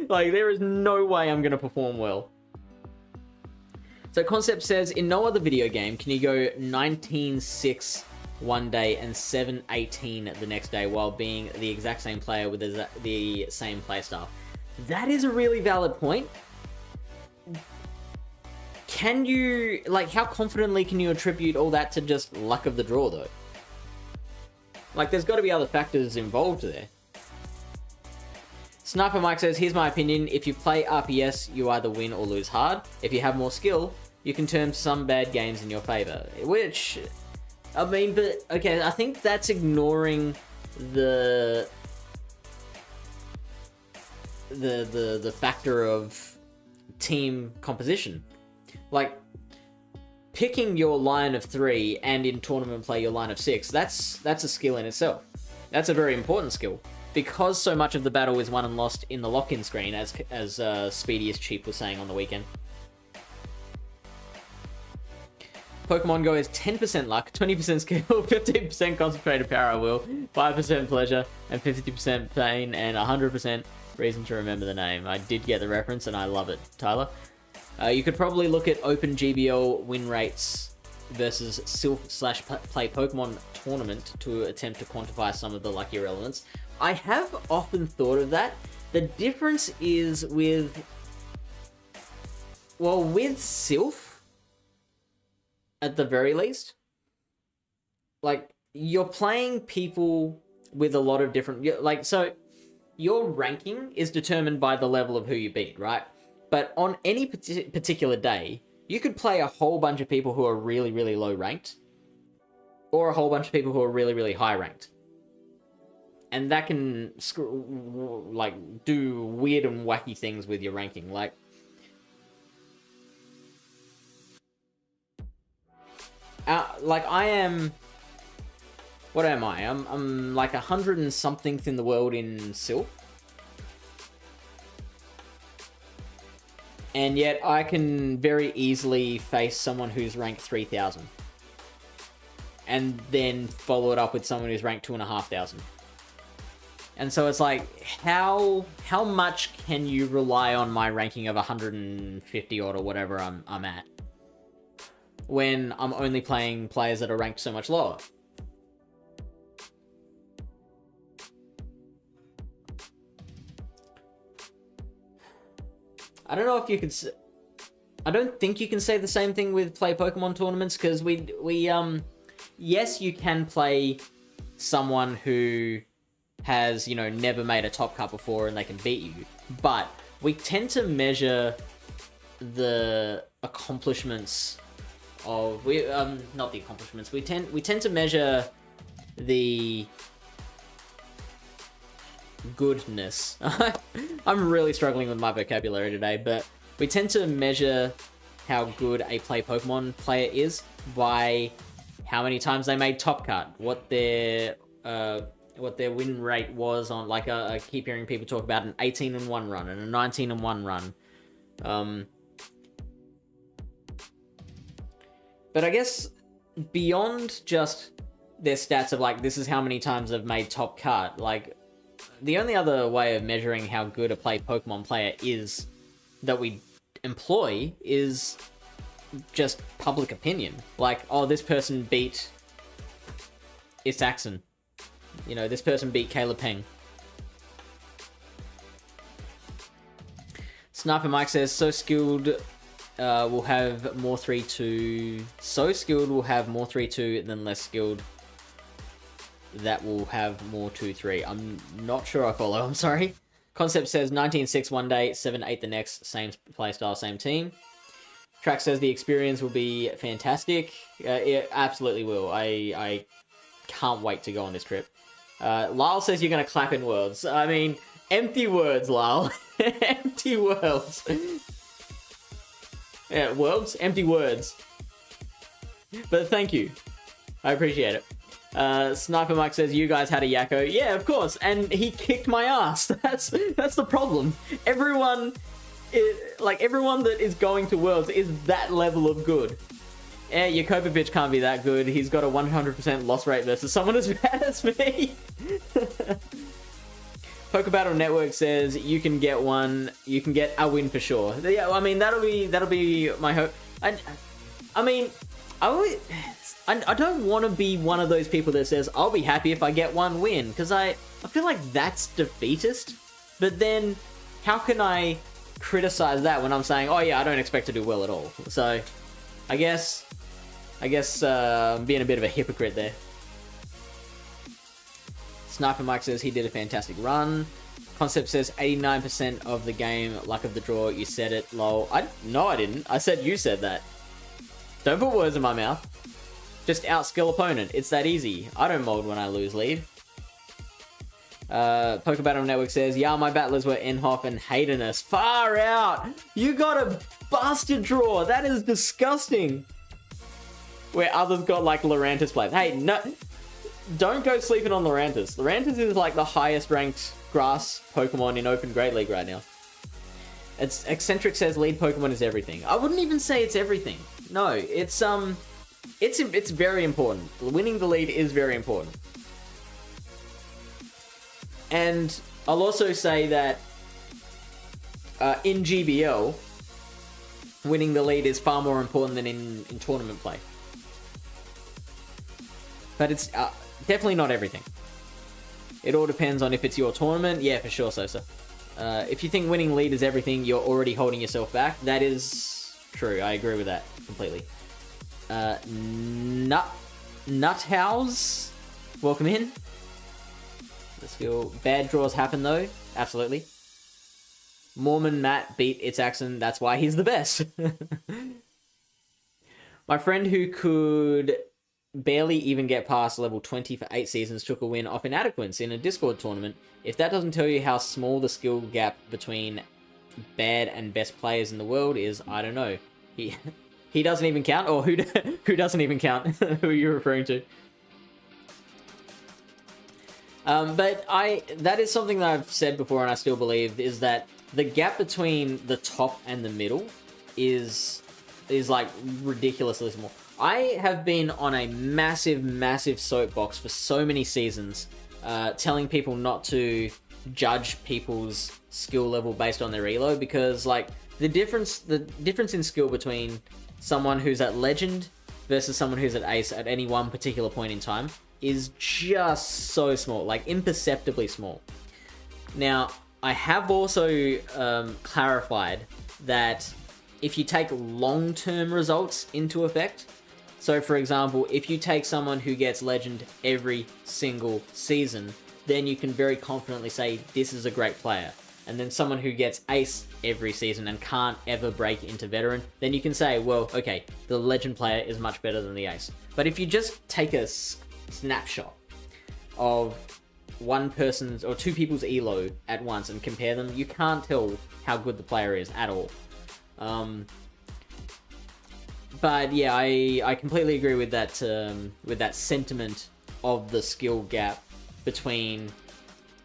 Like, there is no way I'm gonna perform well. So Concept says, in no other video game can you go 19-6 one day and 7-18 the next day while being the exact same player with the same playstyle. That is a really valid point. Can you, like, how confidently can you attribute all that to just luck of the draw, though? Like, there's got to be other factors involved there. Sniper Mike says, here's my opinion. If you play RPS, you either win or lose hard. If you have more skill, you can turn some bad games in your favor. Which, I mean, but, okay, I think that's ignoring the factor of team composition. Like, picking your line of 3 and in tournament play your line of 6, that's a skill in itself. That's a very important skill. Because so much of the battle is won and lost in the lock-in screen, as Speediest Chief was saying on the weekend. Pokemon Go is 10% luck, 20% skill, 15% concentrated power will, 5% pleasure, and 50% pain, and 100% reason to remember the name. I did get the reference, and I love it, Tyler. You could probably look at open GBL win rates versus Silph/Play Pokemon tournament to attempt to quantify some of the luckier elements. I have often thought of that. The difference is with Silph, at the very least, like, you're playing people with a lot of different, like, so your ranking is determined by the level of who you beat, right? But on any particular day, you could play a whole bunch of people who are really, really low ranked, or a whole bunch of people who are really, really high ranked. And that can, like, do weird and wacky things with your ranking. Like, I am... What am I? I'm like 100 and somethingth in the world in Silph. And yet I can very easily face someone who's ranked 3,000. And then follow it up with someone who's ranked 2,500. And so it's like, how much can you rely on my ranking of 150 odd or whatever I'm at, when I'm only playing players that are ranked so much lower? I don't know if you could... I don't think you can say the same thing with play Pokemon tournaments, because yes, you can play someone who has, you know, never made a top cut before and they can beat you. But we tend to measure the accomplishments of... not the accomplishments. We tend to measure the goodness. I'm really struggling with my vocabulary today, but we tend to measure how good a play Pokemon player is by how many times they made top cut, what their win rate was on, like, I keep hearing people talk about an 18-1 run and a 19-1 run. But I guess beyond just their stats of, like, this is how many times they've made top cut, like, the only other way of measuring how good a play Pokemon player is that we employ is just public opinion. Like, oh, this person beat Isaacson. You know, this person beat Caleb Peng. Sniper Mike says, so skilled will have more 3-2. So skilled will have more 3-2 than less skilled that will have more 2-3. I'm not sure I follow, I'm sorry. Concept says 19-6 one day, 7-8 the next, same playstyle, same team. Track says the experience will be fantastic. It absolutely will. I can't wait to go on this trip. Lyle says you're going to clap in words. I mean, empty words, Lyle. Empty words. Yeah, words? Empty words. But thank you. I appreciate it. Sniper Mike says, you guys had a Yakko. Yeah, of course, and he kicked my ass. That's the problem. Everyone like everyone that is going to Worlds is that level of good. Yeah, Jakobovic can't be that good. He's got a 100% loss rate versus someone as bad as me. Poker Battle Network says you can get one. You can get a win for sure. Yeah, I mean that'll be my hope. I mean, I don't want to be one of those people that says I'll be happy if I get one win, because I feel like that's defeatist. But then, how can I criticize that when I'm saying, oh yeah, I don't expect to do well at all? So, I guess I'm being a bit of a hypocrite there. Sniper Mike says he did a fantastic run. Concept says 89% of the game, luck of the draw. You said it, lol. No, I didn't. I said you said that. Don't put words in my mouth. Just outskill opponent. It's that easy. I don't mold when I lose lead. Poker Battle Network says, yeah, my battlers were Enhoff and Haydenus. Far out! You got a bastard draw! That is disgusting! Where others got, like, Lurantis plays. Hey, no... Don't go sleeping on Lurantis. Lurantis is, like, the highest ranked grass Pokemon in Open Great League right now. Eccentric says lead Pokemon is everything. I wouldn't even say it's everything. No, it's very important. Winning the lead is very important. And I'll also say that in GBL, winning the lead is far more important than in tournament play. But it's definitely not everything. It all depends on if it's your tournament. Yeah, for sure, Sosa. If you think winning lead is everything, you're already holding yourself back. That is true. I agree with that completely. Nuthouse, welcome in. Let's go. Bad draws happen though. Absolutely. Mormon Matt beat its accent. That's why he's the best. My friend who could barely even get past level 20 for 8 seasons took a win off Inadequates in a Discord tournament. If that doesn't tell you how small the skill gap between bad and best players in the world is, I don't know. He doesn't even count, or who doesn't even count? Who are you referring to? But that is something that I've said before, and I still believe, is that the gap between the top and the middle is like ridiculously small. I have been on a massive soapbox for so many seasons, telling people not to judge people's skill level based on their elo, because like the difference in skill between someone who's at legend versus someone who's at ace at any one particular point in time is just so small, like imperceptibly small. Now, I have also clarified that if you take long-term results into effect, so for example, if you take someone who gets legend every single season, then you can very confidently say this is a great player. And then someone who gets ace every season and can't ever break into veteran, then you can say, well, okay, the legend player is much better than the ace. But if you just take a snapshot of one person's or two people's elo at once and compare them, you can't tell how good the player is at all. But yeah, I completely agree with that sentiment of the skill gap between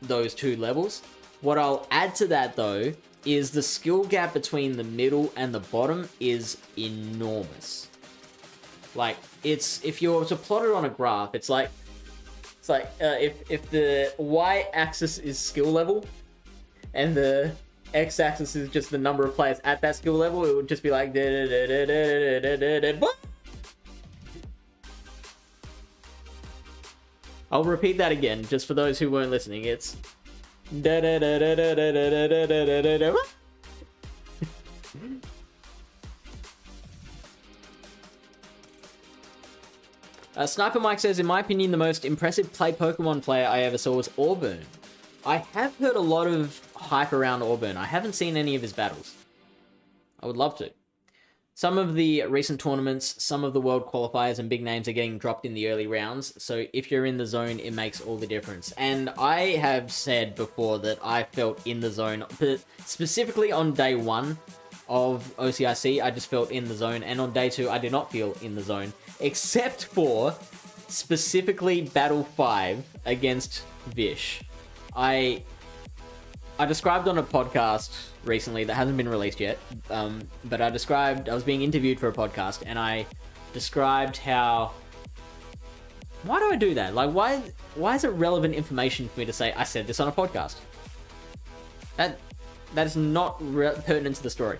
those two levels. What I'll add to that though is the skill gap between the middle and the bottom is enormous. Like, if you were to plot it on a graph, it's like if the y-axis is skill level and the x-axis is just the number of players at that skill level, it would just be like I'll repeat that again just for those who weren't listening. It's Sniper Mike says, in my opinion, the most impressive Pokemon player I ever saw was Auburn. I have heard a lot of hype around Auburn. I haven't seen any of his battles. I would love to. Some of the recent tournaments, some of the world qualifiers and big names are getting dropped in the early rounds, so if you're in the zone, it makes all the difference. And I have said before that I felt in the zone, but specifically on day 1 of OCIC, I just felt in the zone, and on day 2, I did not feel in the zone, except for specifically Battle 5 against Vish. I I described on a podcast recently that hasn't been released yet, but I was being interviewed for a podcast, and I described how... Why do I do that? Like, why is it relevant information for me to say, I said this on a podcast? That's not pertinent to the story.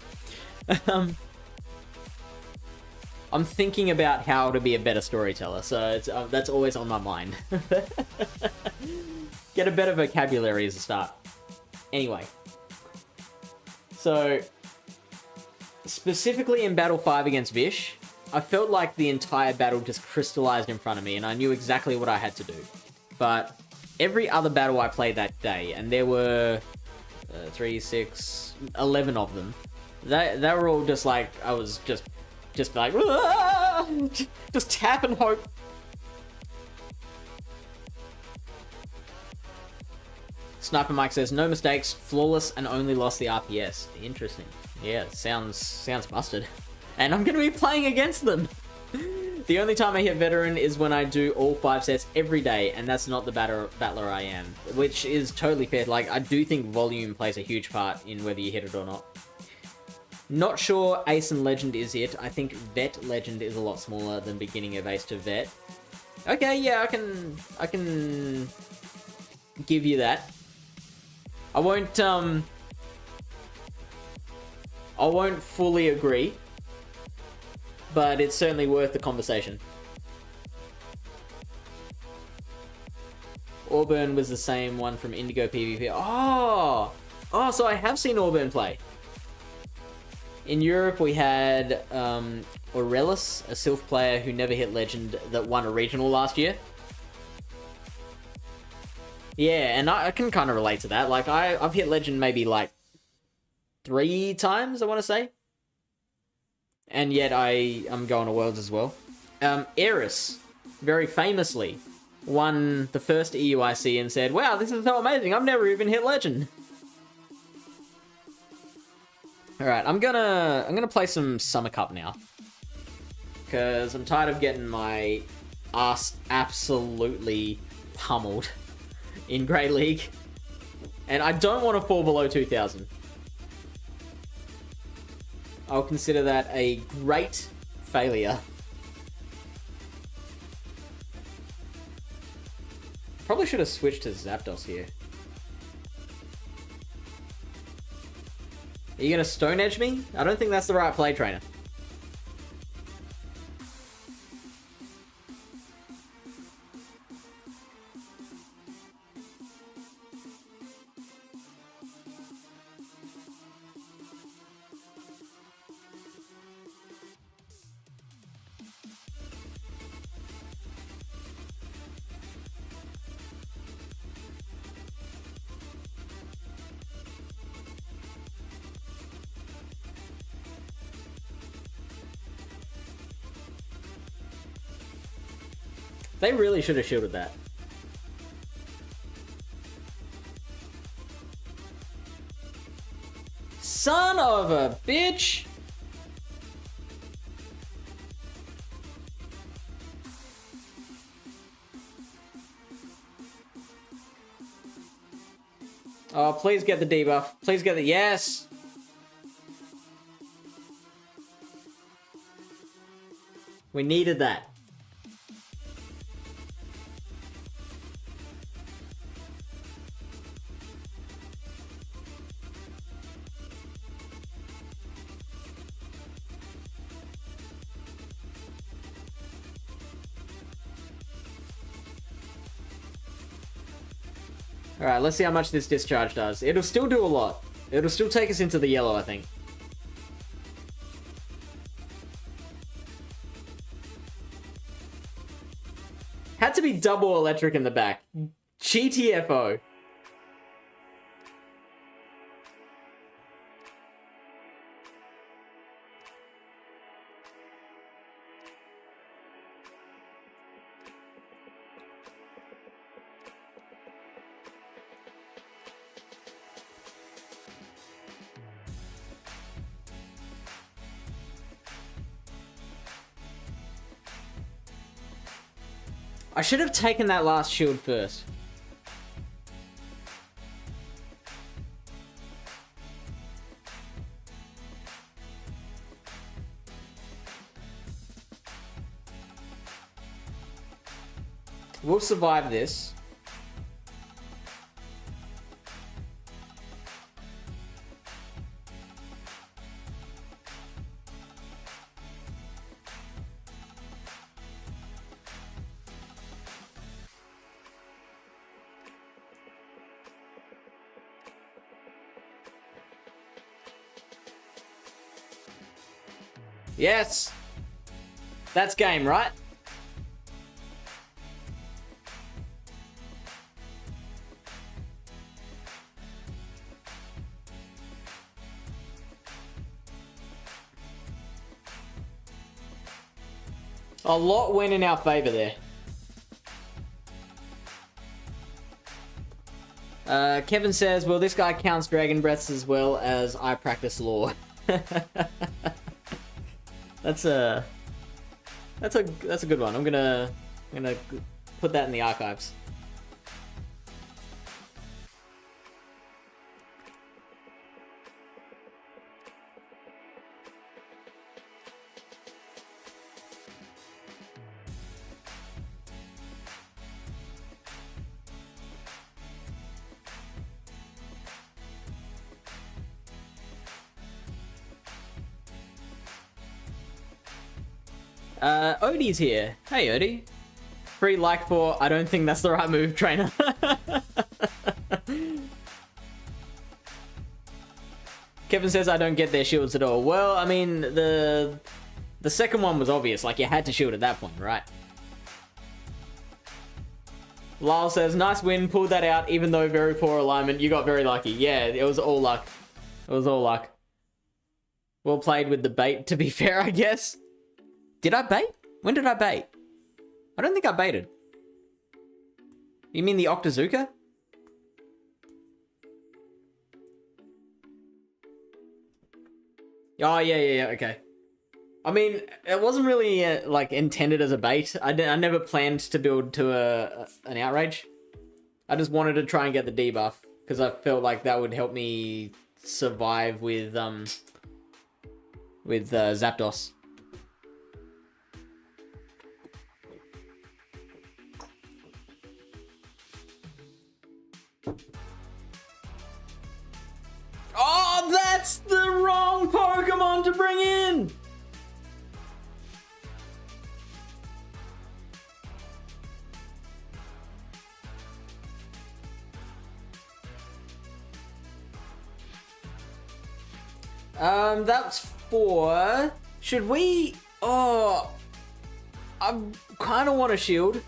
I'm thinking about how to be a better storyteller, so that's always on my mind. Get a better vocabulary as a start. Anyway. So, specifically in Battle 5 against Vish, I felt like the entire battle just crystallized in front of me, and I knew exactly what I had to do. But every other battle I played that day, and there were 3, 6, 11 of them, they were all just like, I was just like, just tap and hope. Sniper Mike says, no mistakes, flawless, and only lost the RPS. Interesting. Yeah, sounds busted. And I'm going to be playing against them. The only time I hit veteran is when I do all 5 sets every day, and that's not the battler I am. Which is totally fair. Like, I do think volume plays a huge part in whether you hit it or not. Not sure Ace and Legend is it. I think Vet Legend is a lot smaller than beginning of Ace to Vet. Okay, yeah, I can give you that. I won't fully agree, but it's certainly worth the conversation. Auburn was the same one from Indigo PvP. Oh, so I have seen Auburn play. In Europe, we had Aurelis, a Silph player who never hit Legend that won a regional last year. Yeah, and I can kind of relate to that. Like, I've hit Legend maybe, like, 3 times, I want to say. And yet I'm going to Worlds as well. Eris, very famously, won the first EUIC and said, wow, this is so amazing, I've never even hit Legend. Alright, I'm gonna play some Summer Cup now. Because I'm tired of getting my ass absolutely pummeled in Grey League. And I don't want to fall below 2,000. I'll consider that a great failure. Probably should have switched to Zapdos here. Are you gonna Stone Edge me? I don't think that's the right play, trainer. They really should have shielded that. Son of a bitch! Oh, please get the debuff. Please get the... Yes! We needed that. Alright, let's see how much this discharge does. It'll still do a lot. It'll still take us into the yellow, I think. Had to be double electric in the back. GTFO. I should have taken that last shield first. We'll survive this. Yes! That's game, right? A lot went in our favor there. Kevin says, well, this guy counts dragon breaths as well as I practice lore. That's a good one. I'm gonna put that in the archives. Odie's here. Hey, Odie. Free like for, I don't think that's the right move, trainer. Kevin says I don't get their shields at all. Well, I mean, the second one was obvious. Like, you had to shield at that point, right? Lyle says, nice win, pulled that out, even though very poor alignment. You got very lucky. Yeah, it was all luck. It was all luck. Well played with the bait, to be fair, I guess. Did I bait? When did I bait? I don't think I baited. You mean the Octazooka? Oh, yeah, okay. I mean, it wasn't really, like, intended as a bait. I never planned to build to an outrage. I just wanted to try and get the debuff, because I felt like that would help me survive with Zapdos. Oh, that's the wrong Pokemon to bring in! That's 4. Should we... Oh... I kind of want a shield.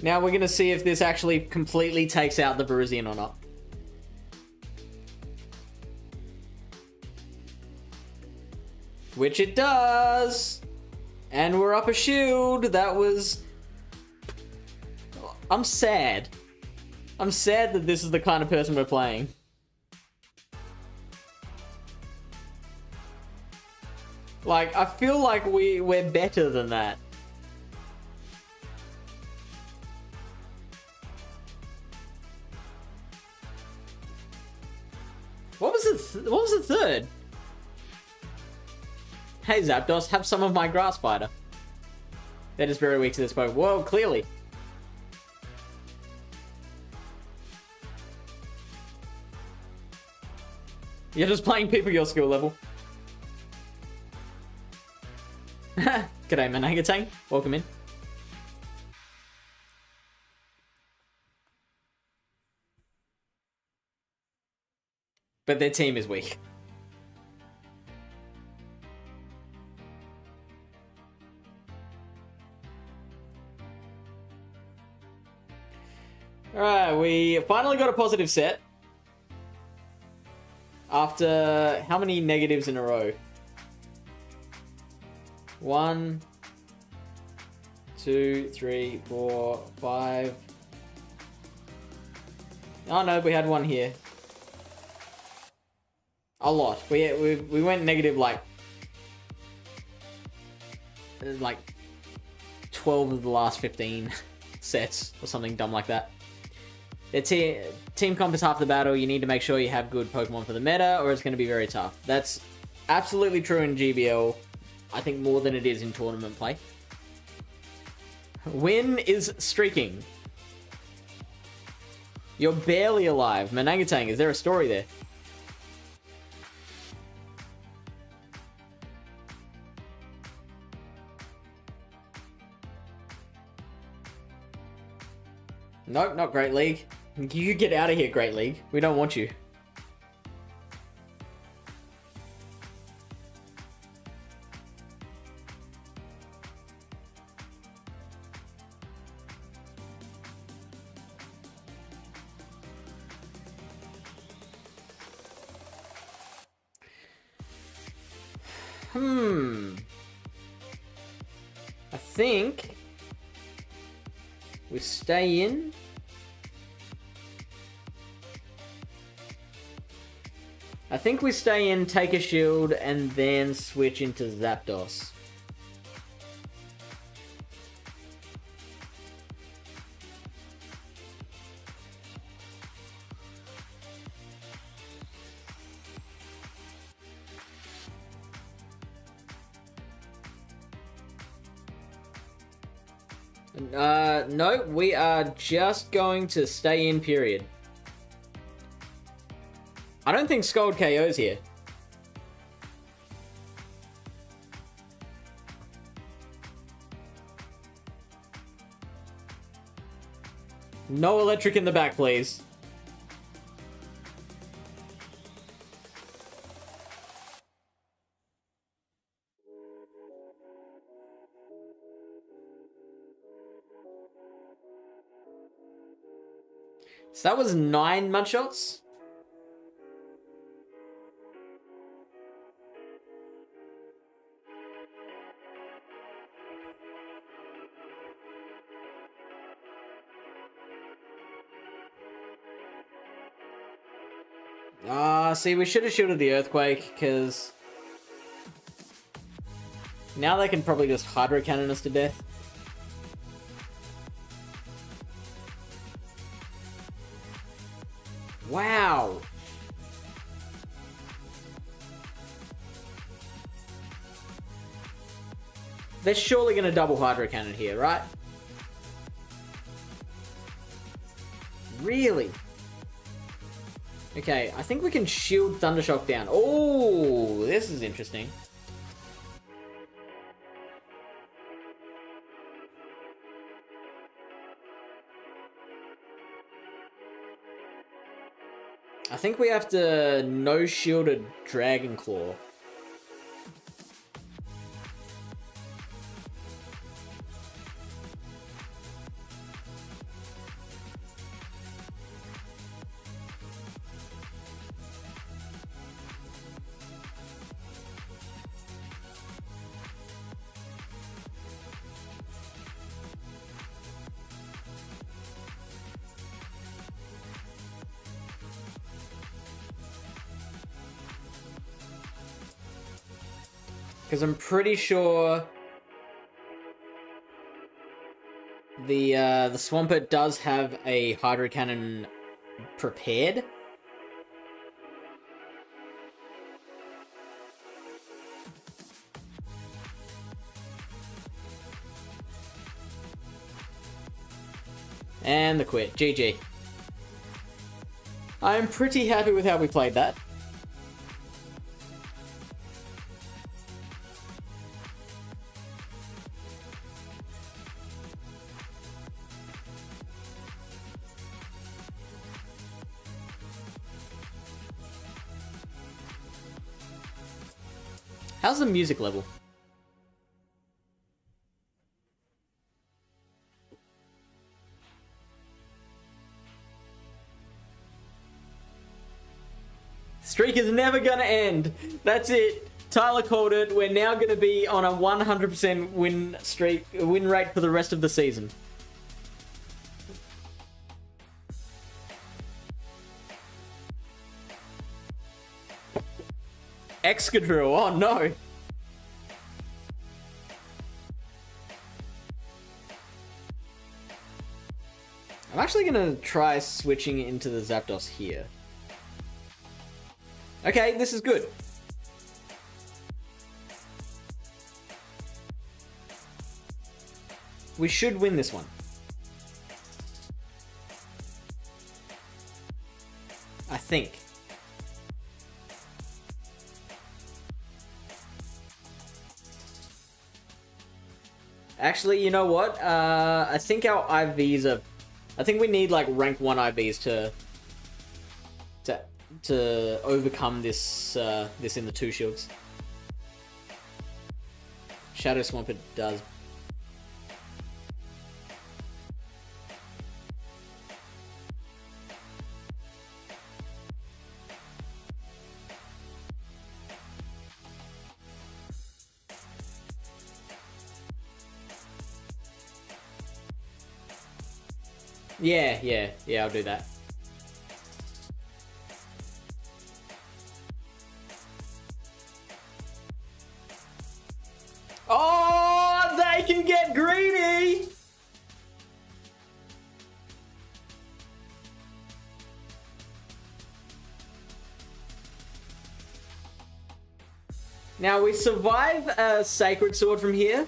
Now we're going to see if this actually completely takes out the Venusian or not. Which it does! And we're up a shield. That was... I'm sad. I'm sad that this is the kind of person we're playing. Like, I feel like we're better than that. What was the third? Hey Zapdos, have some of my grass fighter. That is very weak to this Pokemon. Well, clearly. You're just playing people your skill level. G'day, Manangatang. Welcome in. But their team is weak. Alright, we finally got a positive set. After how many negatives in a row? 1, 2, 3, 4, 5, Oh no, we had one here. A lot. We went negative like 12 of the last 15 sets or something dumb like that. Team comp is half the battle. You need to make sure you have good Pokemon for the meta, or it's going to be very tough. That's absolutely true in GBL. I think more than it is in tournament play. Win is streaking. You're barely alive. Manangatang, is there a story there? Nope, not Great League. You get out of here, Great League. We don't want you. I think we stay in. I think we stay in, take a shield, and then switch into Zapdos. No, we are just going to stay in, period. I don't think Scald KO's here. No electric in the back, please. So that was 9 mud shots. See, we should have shielded the Earthquake, because now they can probably just Hydro Cannon us to death. Wow. They're surely going to double Hydro Cannon here, right? Really? Okay, I think we can shield Thundershock down. Oh, this is interesting. I think we have to no-shielded Dragon Claw. Because I'm pretty sure the Swampert does have a Hydro Cannon prepared. And the quit. GG. I'm pretty happy with how we played that. How's the music level? Streak is never gonna end. That's it. Tyler called it. We're now gonna be on a 100% win rate for the rest of the season. Excadrill, oh no. I'm actually gonna try switching into the Zapdos here. Okay, this is good. We should win this one. I think. Actually, you know what? I think our IVs are... I think we need like rank 1 IVs to overcome this this in the 2 shields. Shadow Swampert does. Yeah, I'll do that. Oh, they can get greedy! Now, we survive a Sacred Sword from here.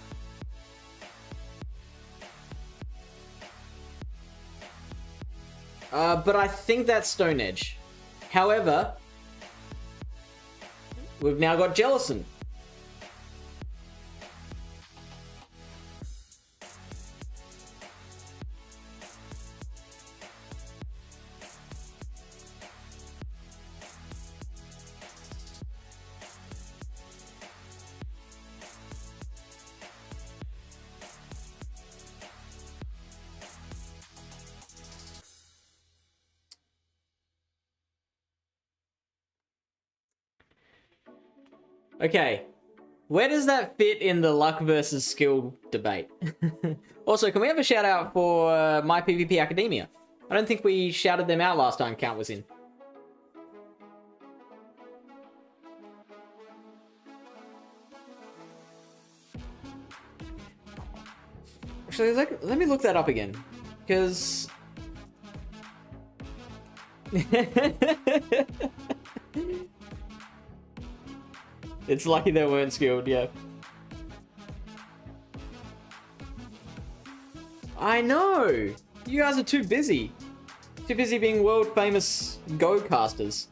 But I think that's Stone Edge. However, we've now got Jellicent. Okay, where does that fit in the luck versus skill debate? Also, can we have a shout out for My PvP Academia? I don't think we shouted them out last time Count was in. Actually, let me look that up again, because... It's lucky they weren't skilled, yeah. I know! You guys are too busy. Too busy being world famous Go casters.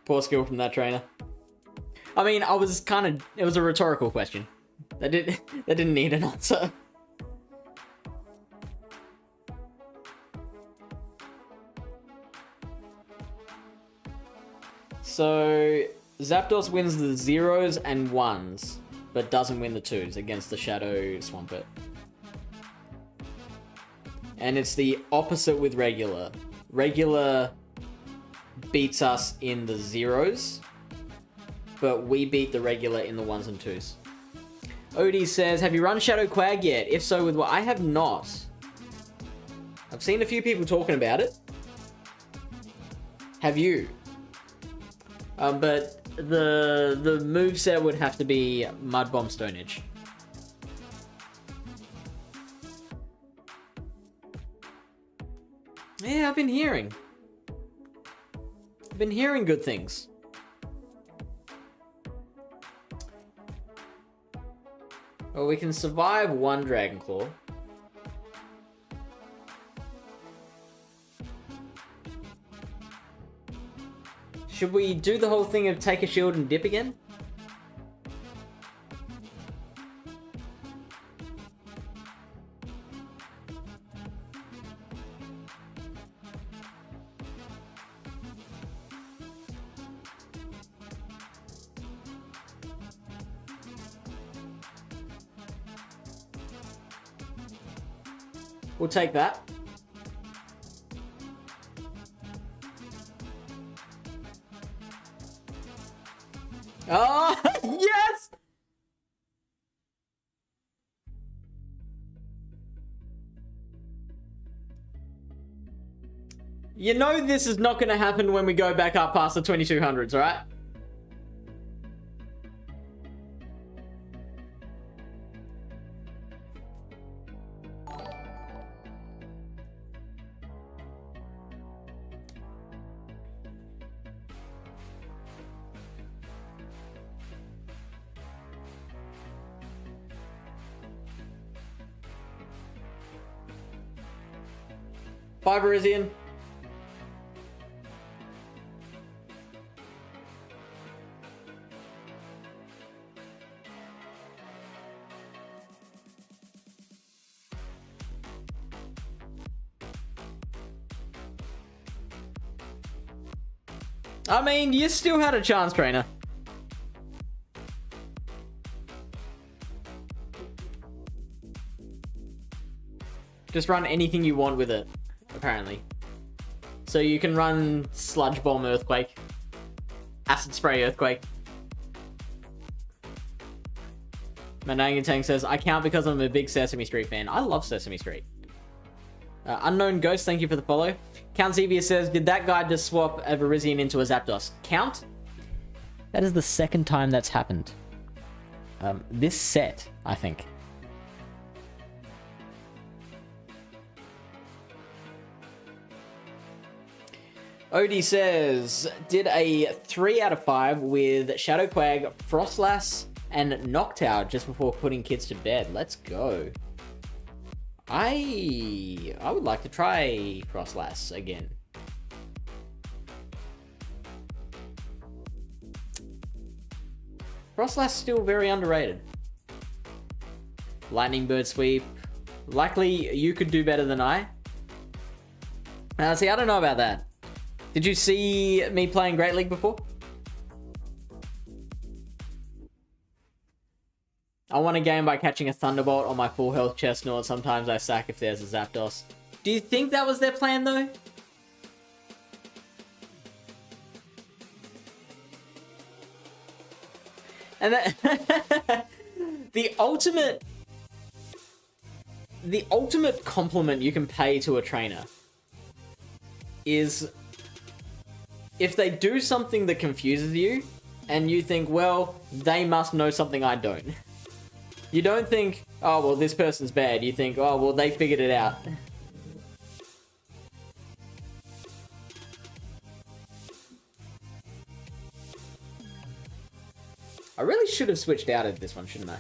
Poor skill from that trainer. I mean, I was kind of... It was a rhetorical question. That didn't need an answer. So, Zapdos wins the 0s and 1s, but doesn't win the 2s against the Shadow Swampert. And it's the opposite with Regular. Regular beats us in the 0s, but we beat the Regular in the 1s and 2s. Odie says, have you run Shadow Quag yet? If so, with what? I have not. I've seen a few people talking about it. Have you? But the moveset would have to be Mud Bomb Stone Edge. Yeah, I've been hearing good things. Well, we can survive one Dragon Claw. Should we do the whole thing of take a shield and dip again? We'll take that. Oh, yes! You know this is not going to happen when we go back up past the 2200s, right? Bye, Verizian. I mean, you still had a chance, trainer. Just run anything you want with it, apparently. So you can run Sludge Bomb Earthquake, Acid Spray Earthquake. Manangatang says, I count because I'm a big Sesame Street fan. I love Sesame Street. Unknown Ghost, thank you for the follow. Count Zevia says, did that guy just swap a Verizian into a Zapdos? Count? That is the second time that's happened. This set, I think. Odie says, did a 3 out of 5 with Shadow Quag, Frostlass, and Noctowl just before putting kids to bed. Let's go. I would like to try Frostlass again. Frostlass still very underrated. Lightning Bird Sweep. Likely you could do better than I. See, I don't know about that. Did you see me playing Great League before? I won a game by catching a Thunderbolt on my full health Chestnut. Sometimes I sack if there's a Zapdos. Do you think that was their plan, though? And that... the ultimate compliment you can pay to a trainer is if they do something that confuses you and you think, well, they must know something I don't. You don't think, oh, well, this person's bad. You think, oh, well, they figured it out. I really should have switched out of this one, shouldn't I?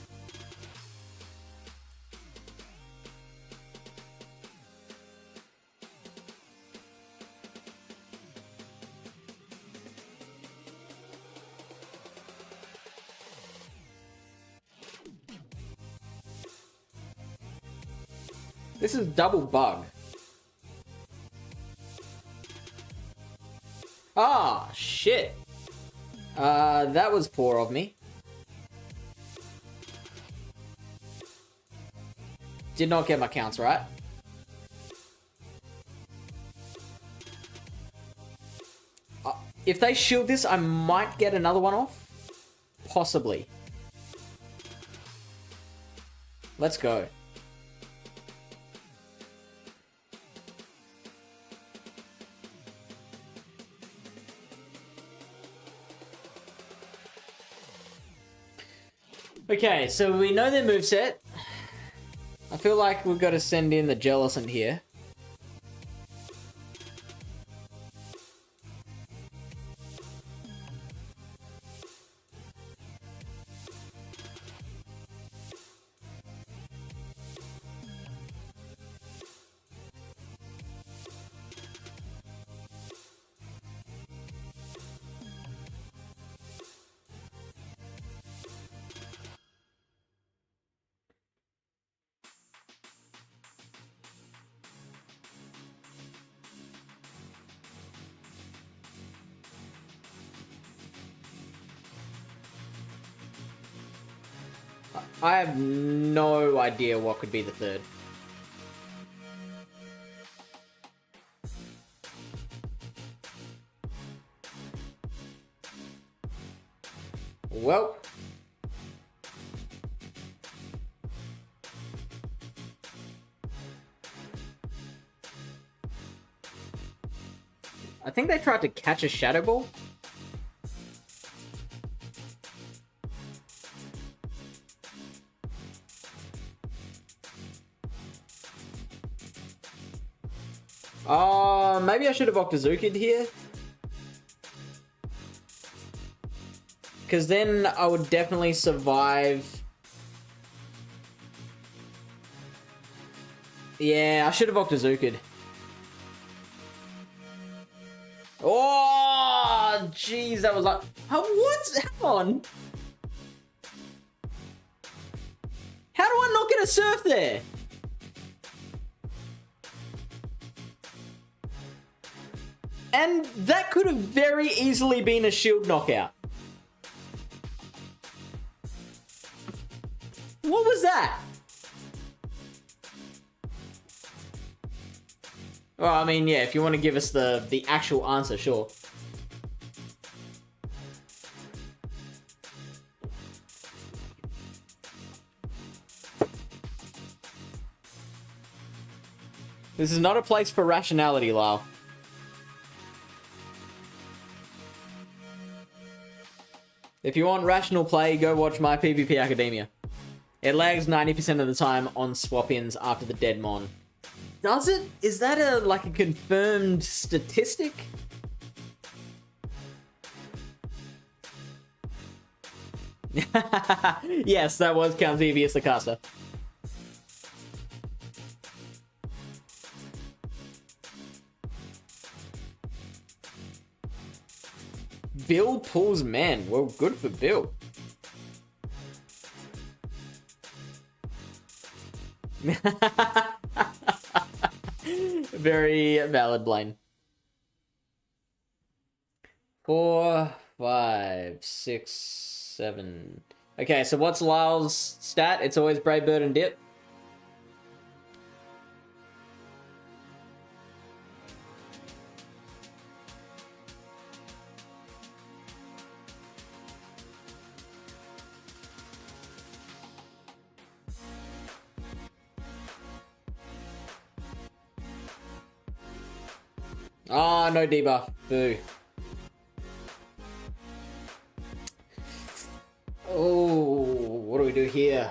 This is double bug. Ah, shit. That was poor of me. Did not get my counts right. If they shield this, I might get another one off. Possibly. Let's go. Okay, so we know their moveset. I feel like we've got to send in the Jellicent here. I have no idea what could be the third. Well. I think they tried to catch a Shadow Ball. Oh, maybe I should have Octazooki'd here. Because then I would definitely survive. Yeah, I should have Octazooki'd. Oh, jeez, that was like... Oh, what? Hang on. How do I not get a Surf there? And that could have very easily been a shield knockout. What was that? Well, I mean, yeah, if you want to give us the actual answer, sure. This is not a place for rationality, Lyle. If you want rational play, go watch My PvP Academia. It lags 90% of the time on swap-ins after the dead mon. Does it? Is that like a confirmed statistic? Yes, that was Count Xevious the caster. Bill pulls men. Well, good for Bill. Very valid, Blaine. 4, 5, 6, 7. Okay, so what's Lyle's stat? It's always Brave Bird and Dip. Oh, no debuff. Boo. Oh, what do we do here?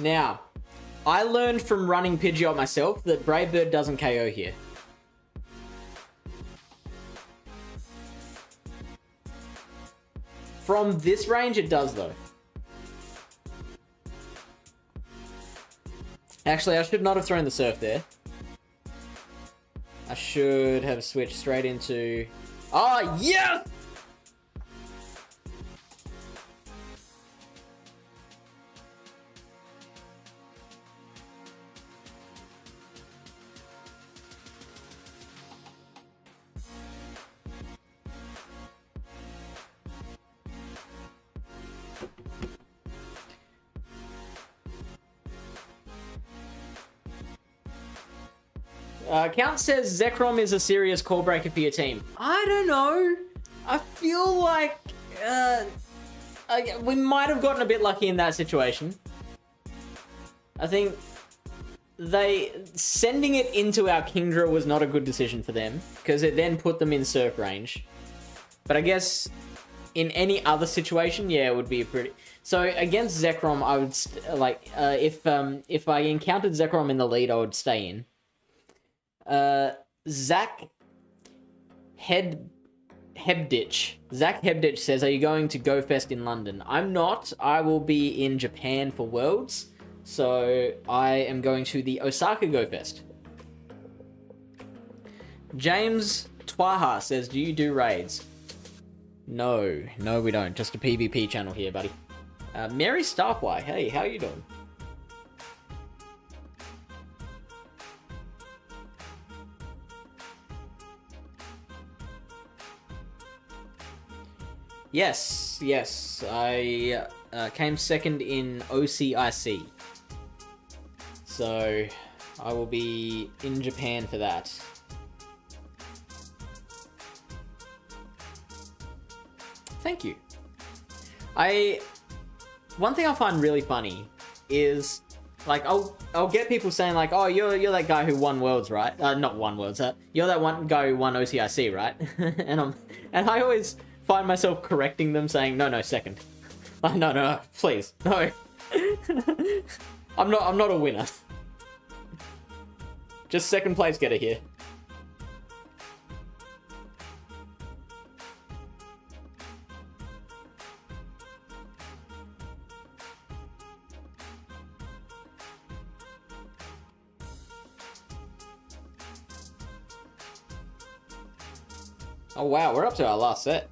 Now, I learned from running Pidgeot myself that Brave Bird doesn't KO here. From this range, it does, though. Actually, I should not have thrown the Surf there. I should have switched straight into... Oh, yes! Count says Zekrom is a serious core breaker for your team. I don't know. I feel like we might have gotten a bit lucky in that situation. I think sending it into our Kingdra was not a good decision for them because it then put them in Surf range. But I guess in any other situation, yeah, it would be a pretty... So against Zekrom, I would if I encountered Zekrom in the lead, I would stay in. Zach Hebditch. Zach Hebditch says, are you going to Go Fest in London? I'm not. I will be in Japan for Worlds. So I am going to the Osaka Go Fest. James Twaha says, do you do raids? No, we don't. Just a PvP channel here, buddy. Mary Starfly, hey, how you doing? Yes, I came second in OCIC. So, I will be in Japan for that. Thank you. One thing I find really funny is, like, I'll get people saying, like, oh, you're that guy who won Worlds, right? Not won Worlds, you're that one guy who won OCIC, right? and I always find myself correcting them, saying, no, second. No, please, no. I'm not a winner. Just second place getter here. Oh wow, we're up to our last set.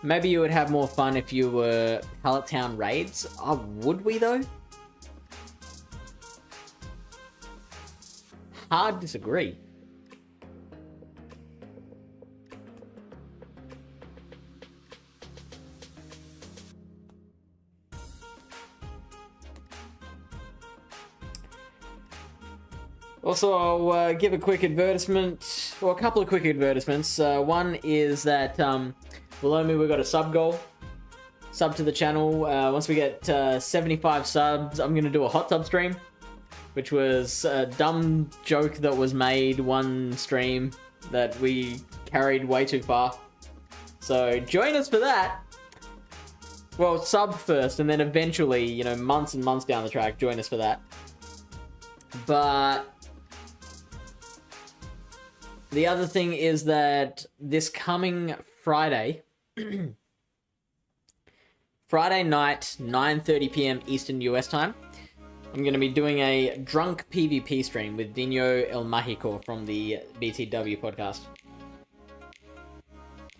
Maybe you would have more fun if you were Pallet Town raids. Oh, would we though? Hard disagree. Also, I'll give a quick advertisement, or a couple of quick advertisements. One is that below me we've got a sub goal. Sub to the channel. Once we get 75 subs, I'm going to do a hot tub stream, which was a dumb joke that was made one stream that we carried way too far. So join us for that. Well, sub first, and then eventually, you know, months and months down the track, join us for that. But the other thing is that this coming Friday, Friday night, 9:30 PM Eastern US time, I'm going to be doing a drunk PvP stream with Dino El Mágico from the BTW podcast.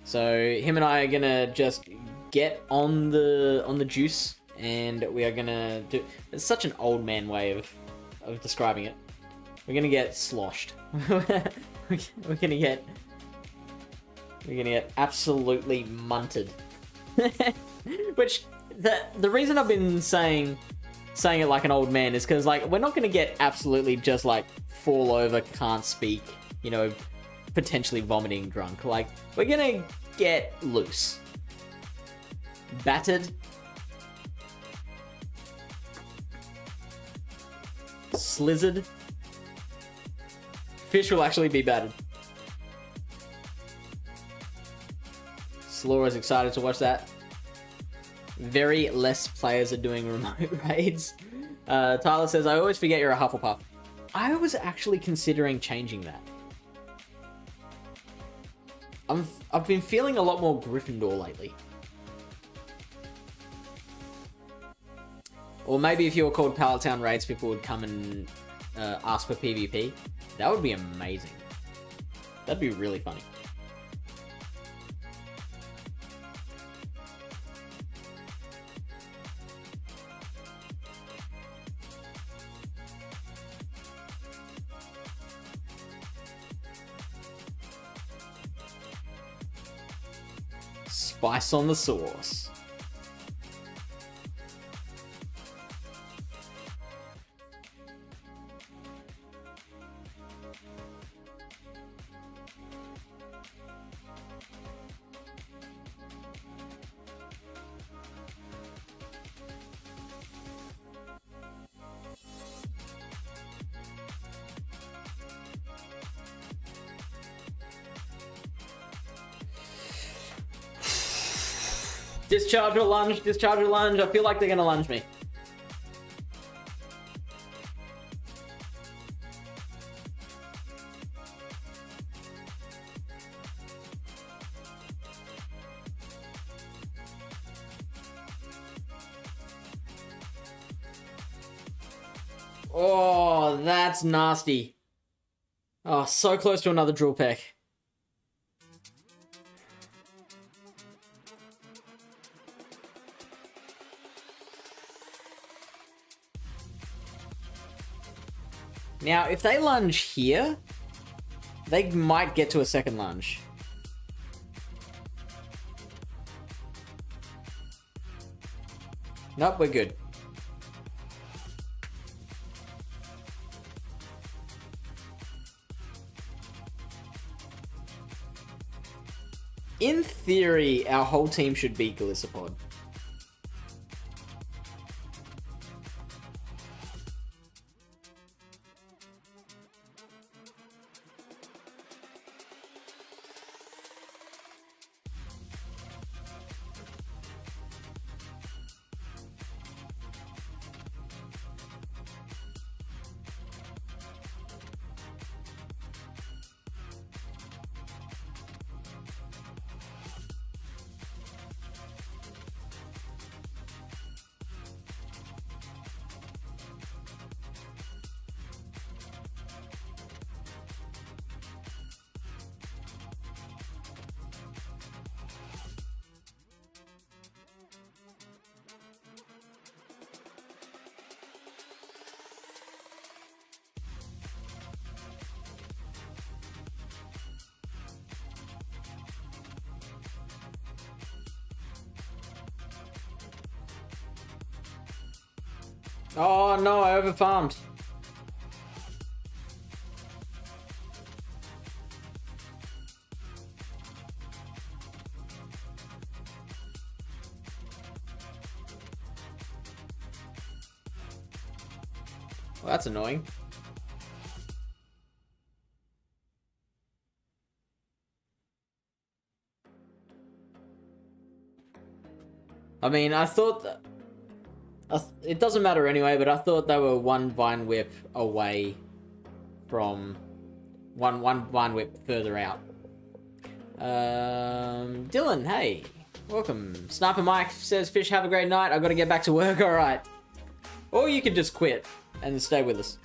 So him and I are going to just get on the juice, and we are going to do... It's such an old man way of describing it. We're going to get sloshed. We're gonna get absolutely munted. Which the reason I've been saying it like an old man is because, like, we're not gonna get absolutely just like fall over, can't speak, you know, potentially vomiting drunk. Like, we're gonna get loose, battered, slizzard. Fish will actually be battered. Slaw is excited to watch that. Very less players are doing remote raids. Tyler says, I always forget you're a Hufflepuff. I was actually considering changing that. I've been feeling a lot more Gryffindor lately. Or maybe if you were called Pallet Town Raids, people would come and ask for PvP. That would be amazing. That'd be really funny. Spice on the sauce. Discharge or lunge, discharge or lunge. I feel like they're gonna lunge me. Oh, that's nasty. Oh, so close to another drill peck. Now, if they lunge here, they might get to a second lunge. Nope, we're good. In theory, our whole team should beat Galissapod. Oh no, I overfarmed. Well, that's annoying. I mean, I thought that... it doesn't matter anyway, but I thought they were one Vine Whip away from... One Vine Whip further out. Dylan, hey. Welcome. Sniper Mike says, Fish, have a great night. I've got to get back to work, alright. Or you could just quit and stay with us.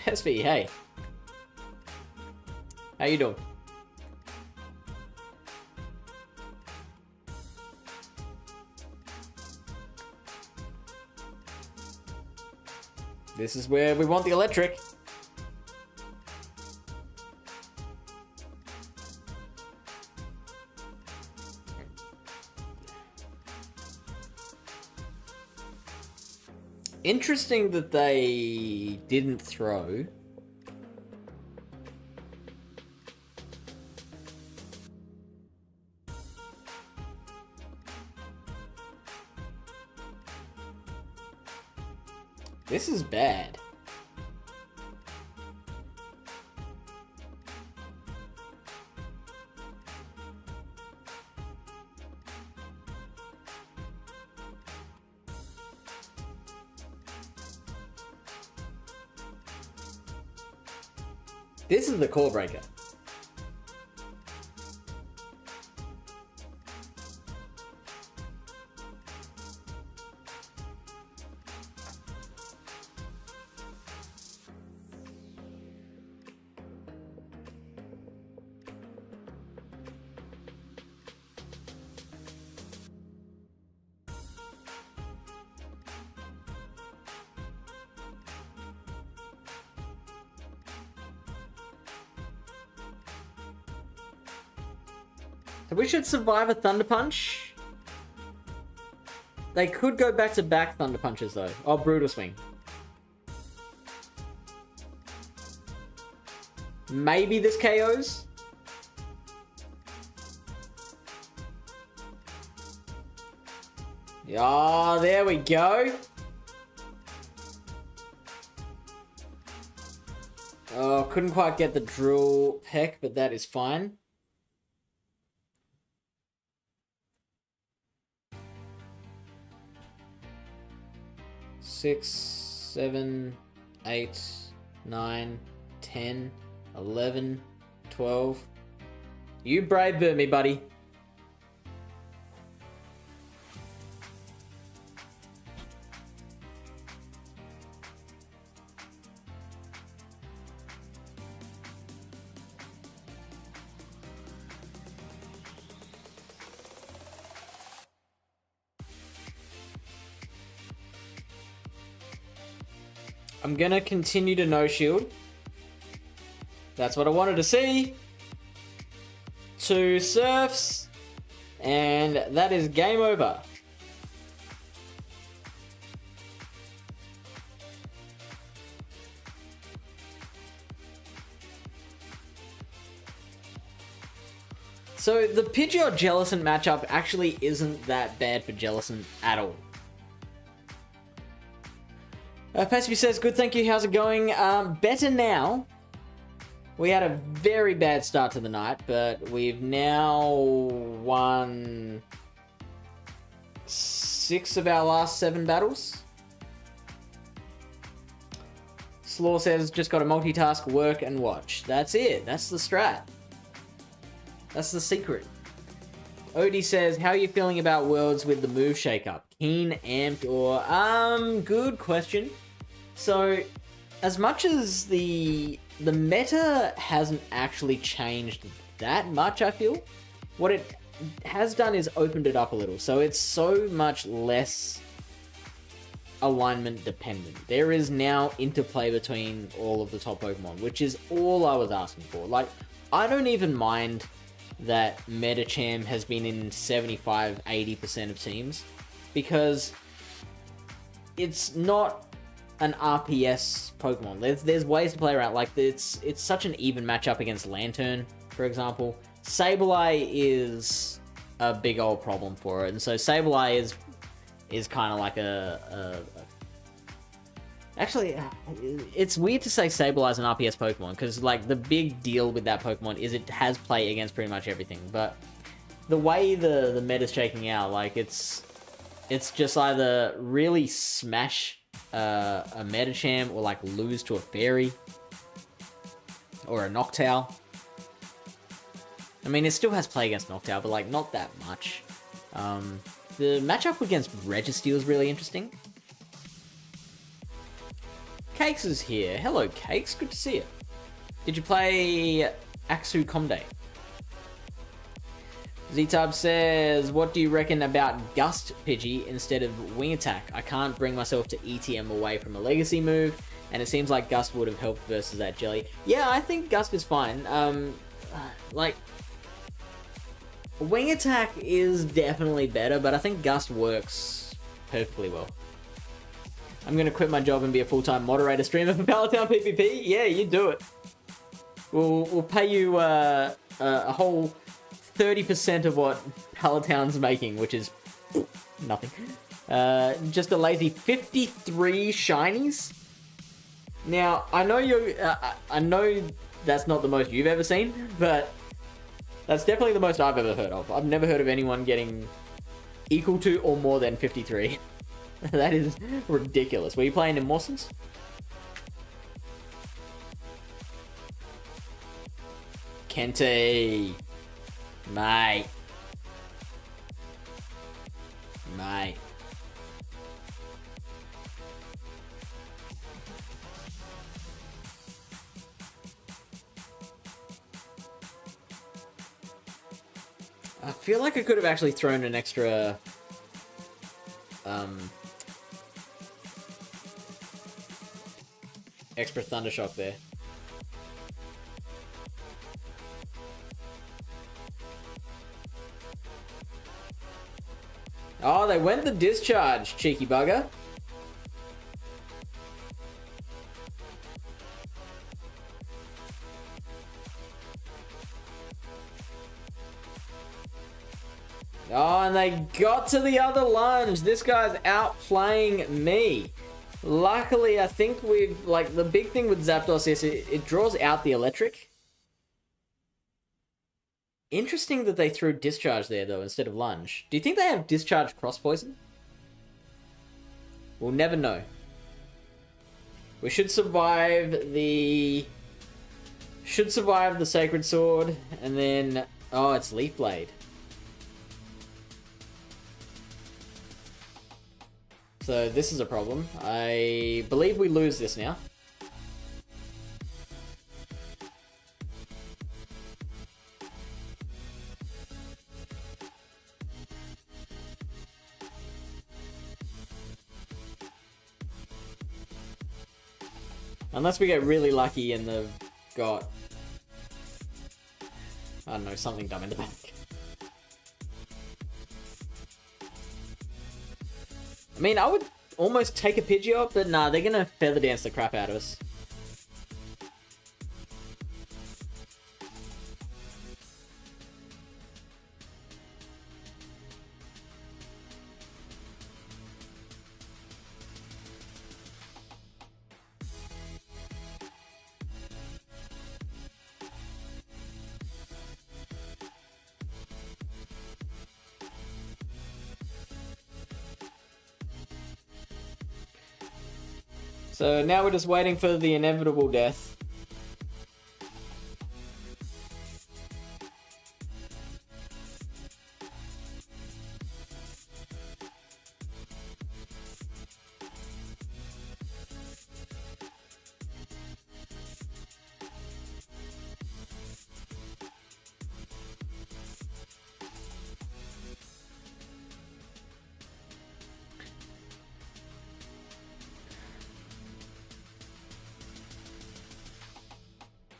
SV, hey. How you doing? This is where we want the electric. Interesting that they didn't throw. This is bad. This is the core breaker. So we should survive a Thunder Punch. They could go back-to-back Thunder Punches, though. Oh, Brutal Swing. Maybe this KOs? Oh, there we go. Oh, couldn't quite get the drill peck, but that is fine. Six, 7, 8, 9, 10, 11, 12. You brave bird me, buddy. I'm gonna continue to no shield. That's what I wanted to see. 2 Silphs. And that is game over. So the Pidgeot Jellicent matchup actually isn't that bad for Jellicent at all. Pesby says, good, thank you, how's it going? Better now. We had a very bad start to the night, but we've now won 6 of our last 7 battles. Slaw says, just got to multitask, work, and watch. That's it. That's the strat. That's the secret. Odie says, how are you feeling about Worlds with the move shakeup? Keen, amped, or... Good question. So, as much as the meta hasn't actually changed that much, I feel, what it has done is opened it up a little. So it's so much less alignment dependent. There is now interplay between all of the top Pokemon, which is all I was asking for. Like, I don't even mind that Medicham has been in 75-80% of teams, because it's not an RPS Pokemon. There's ways to play around. Like, it's such an even matchup against Lantern, for example. Sableye is a big old problem for it, and so Sableye is kind of like Actually, it's weird to say Sableye is an RPS Pokemon, because, like, the big deal with that Pokemon is it has play against pretty much everything, but the way the meta's shaking out, like, it's just either really smash a Medicham, or, like, lose to a Fairy, or a Noctowl. I mean, it still has play against Noctowl, but, like, not that much. The matchup against Registeel is really interesting. Cakes is here. Hello, Cakes. Good to see you. Did you play Axu Comde? Z-Tub says, what do you reckon about Gust Pidgey instead of Wing Attack? I can't bring myself to ETM away from a Legacy move, and it seems like Gust would have helped versus that Jelly. Yeah, I think Gust is fine. Like, Wing Attack is definitely better, but I think Gust works perfectly well. I'm going to quit my job and be a full-time moderator streamer for Pallet Town PvP. Yeah, you do it. We'll pay you a whole 30% of what Pallet Town's making, which is nothing. Just a lazy 53 shinies. Now, I know I know that's not the most you've ever seen, but that's definitely the most I've ever heard of. I've never heard of anyone getting equal to or more than 53. That is ridiculous. Were you playing in Mawsons? Kente. Mate. Mate. I feel like I could have actually thrown an extra... extra Thundershock there. Oh, they went the discharge, cheeky bugger. Oh, and they got to the other lunge. This guy's outplaying me. Luckily, I think we've, like, the big thing with Zapdos is it draws out the electric. Interesting that they threw Discharge there, though, instead of Lunge. Do you think they have Discharge Cross Poison? We'll never know. We should survive the... Sacred Sword, and then... Oh, it's Leaf Blade. So this is a problem. I believe we lose this now. Unless we get really lucky and they've got... I don't know, something dumb in the back. I mean, I would almost take a Pidgeot, but nah, they're gonna Feather Dance the crap out of us. So now we're just waiting for the inevitable death.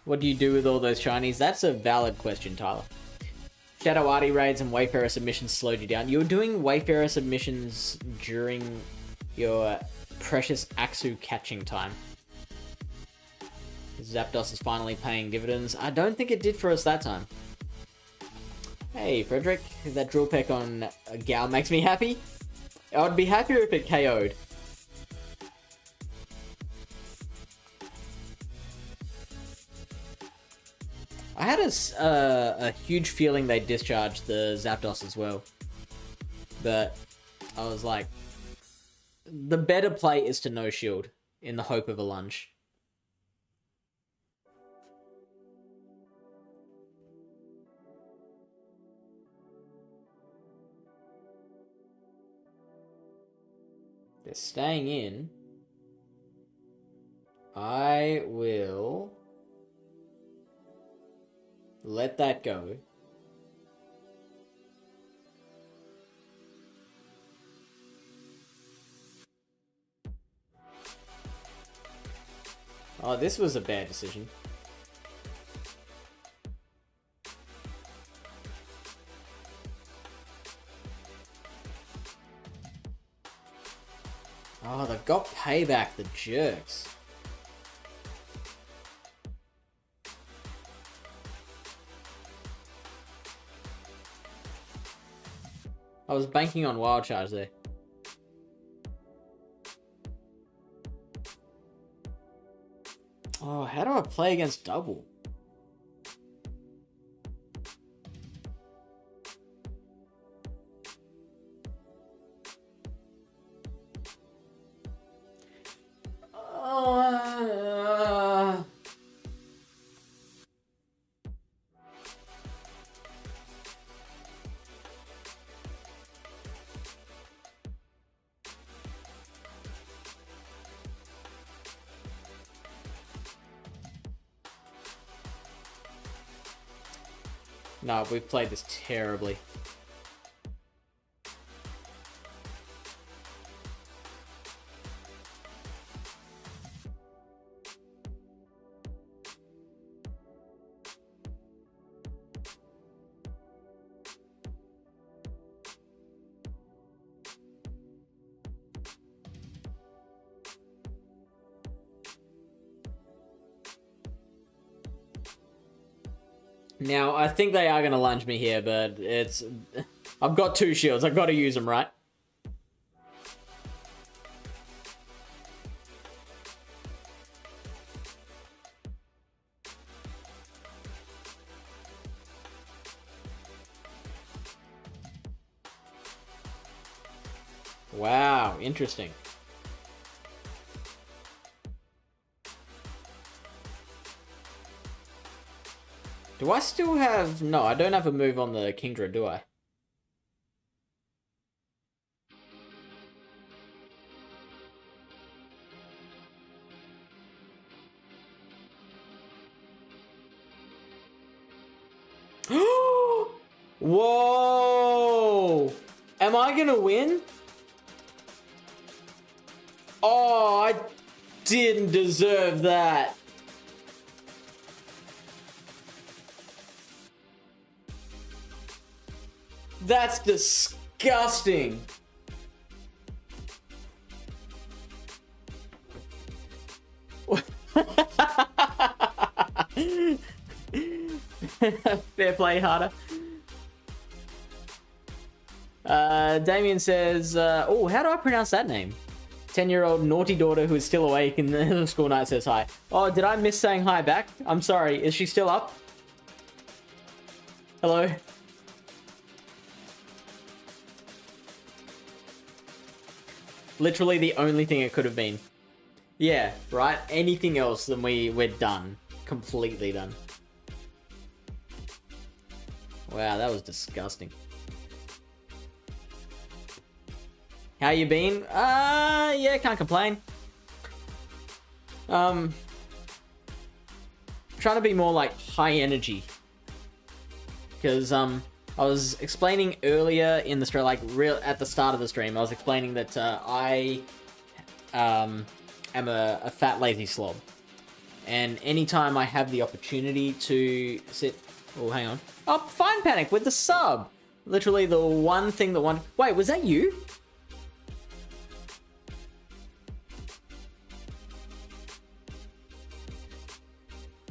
What do you do with all those shinies? That's a valid question, Tyler. Shadow Artie raids and Wayfarer submissions slowed you down. You were doing Wayfarer submissions during your precious Axu catching time. Zapdos is finally paying dividends. I don't think it did for us that time. Hey, Frederick. That drill peck on Gal makes me happy. I would be happier if it KO'd. I had a huge feeling they discharged the Zapdos as well. But I was like, the better play is to no shield in the hope of a lunge. They're staying in. I will let that go. Oh, this was a bad decision. Oh, they've got payback, the jerks. I was banking on Wild Charge there. Oh, how do I play against double? No, we've played this terribly. Now, I think they are going to lunge me here, but it's... I've got 2 shields. I've got to use them, right? Wow, interesting. Do I still have... No, I don't have a move on the Kingdra, do I? Whoa! Am I gonna win? Oh, didn't deserve that. That's disgusting. Fair play, harder. Damien says, oh, how do I pronounce that name? 10-year-old naughty daughter who is still awake in the school night says hi. Oh, did I miss saying hi back? I'm sorry. Is she still up? Hello? Literally the only thing it could have been. Yeah, right? Anything else, then we're done. Completely done. Wow, that was disgusting. How you been? Yeah, can't complain. Trying to be more like high energy. Because I was explaining earlier in the stream, like at the start of the stream, I was explaining that I am a fat lazy slob. And anytime I have the opportunity to sit... Oh, hang on. Oh, Fine Panic with the sub. Literally the one thing that one... Wait, was that you?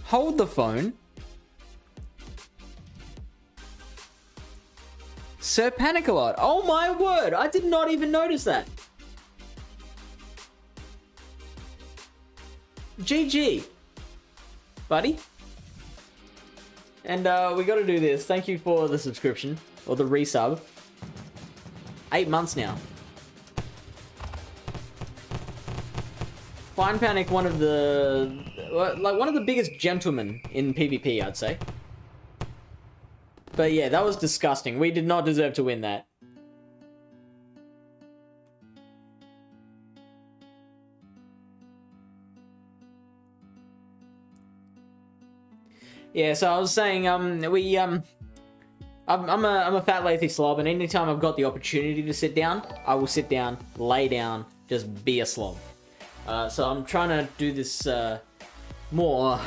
Hold the phone. Sir Panic-a-Lot. Oh my word, I did not even notice that. GG. Buddy. And we gotta do this. Thank you for the subscription. Or the resub. 8 months now. Fine Panic, one of the biggest gentlemen in PvP, I'd say. But yeah, that was disgusting. We did not deserve to win that. Yeah, so I was saying, I'm a fat lazy slob, and anytime I've got the opportunity to sit down, I will sit down, lay down, just be a slob. So I'm trying to do this more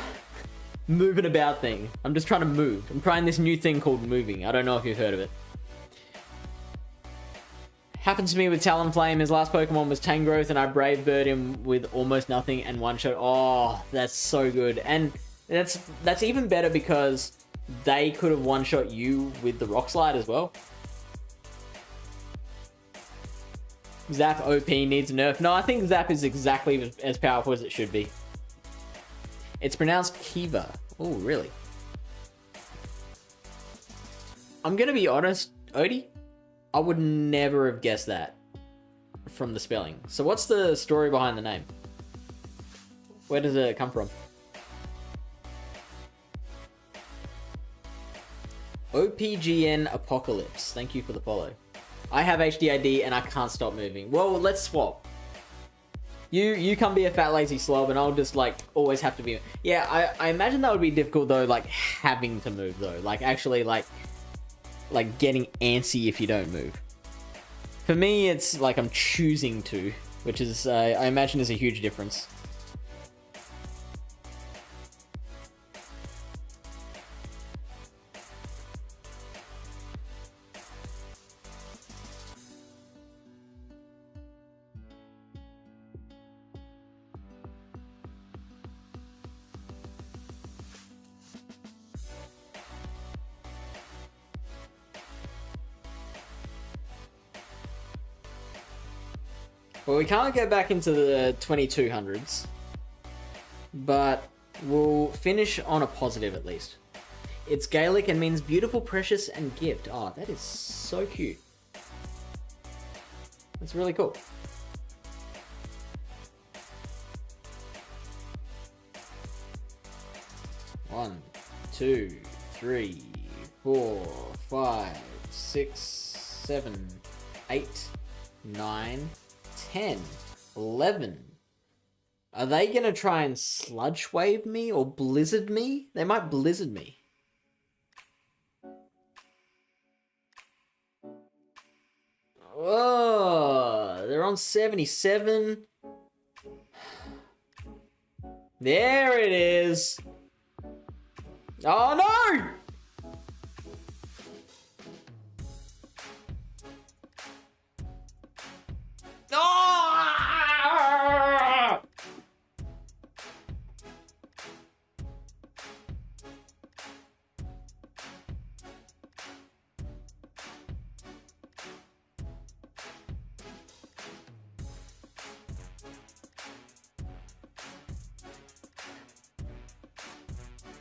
moving about thing. I'm just trying to move. I'm trying this new thing called moving. I don't know if you've heard of it. Happened to me with Talonflame. His last Pokemon was Tangrowth, and I Brave Bird him with almost nothing and one shot. Oh, that's so good. And that's even better because they could have one shot you with the Rock Slide as well. Zap OP needs a nerf. No, I think Zap is exactly as powerful as it should be. It's pronounced Kiva. Oh, really? I'm gonna be honest, Odie. I would never have guessed that from the spelling. So what's the story behind the name? Where does it come from? OPGN Apocalypse. Thank you for the follow. I have HDID and I can't stop moving. Well, let's swap. You come be a fat lazy slob and I'll just like always have to be... Yeah, I imagine that would be difficult though, like having to move though. Like actually like getting antsy if you don't move. For me, it's like I'm choosing to, which is, I imagine is a huge difference. Well, we can't get back into the 2200s, but we'll finish on a positive at least. It's Gaelic and means beautiful, precious, and gift. Oh, that is so cute. That's really cool. One, 2, 3, 4, 5, 6, 7, 8, 9, 10, 11. Are they gonna try and sludge wave me or blizzard me? They might blizzard me. Oh, they're on 77. There it is. Oh no! Ah!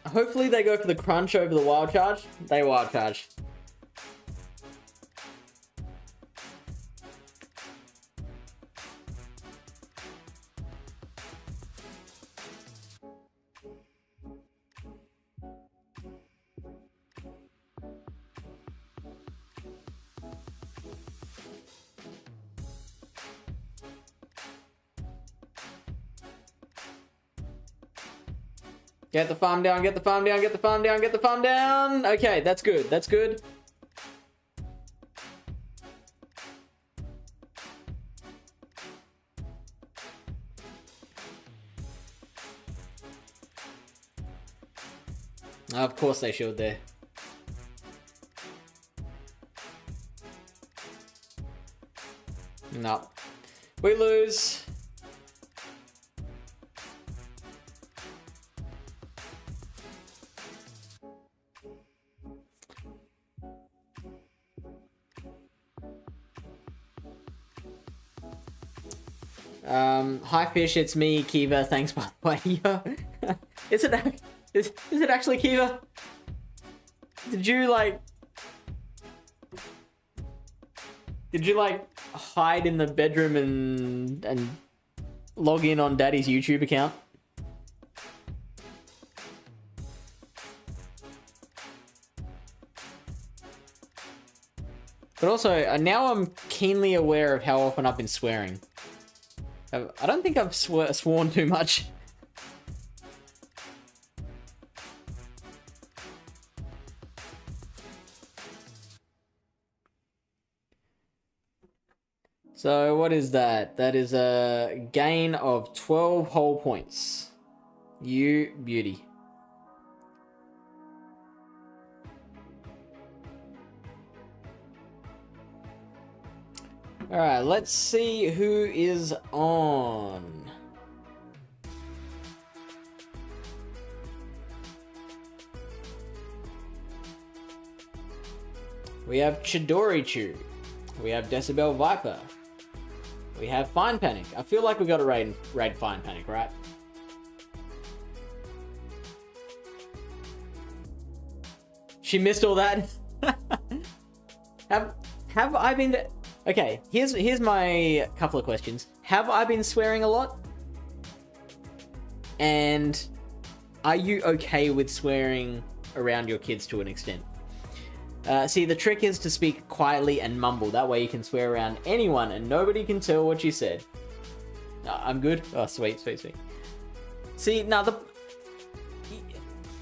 Hopefully they go for the crunch over the wild charge. They wild charge. Get the farm down, get the farm down, get the farm down, get the farm down. Okay, that's good, that's good. Of course they shield there. No. We lose. Hi Fish, it's me, Kiva. Thanks by the way. Is it actually Kiva? Did you like hide in the bedroom and log in on Daddy's YouTube account? But also, now I'm keenly aware of how often I've been swearing. I don't think I've sworn too much. So what is that? That is a gain of 12 whole points. You beauty. Alright, let's see who is on. We have Chidorichu. We have Decibel Viper. We have Fine Panic. I feel like we got to raid Fine Panic, right? She missed all that. Have I been... Okay, here's my couple of questions. Have I been swearing a lot? And are you okay with swearing around your kids to an extent? See, the trick is to speak quietly and mumble. That way you can swear around anyone and nobody can tell what you said. I'm good? Oh, sweet, sweet, sweet. See, now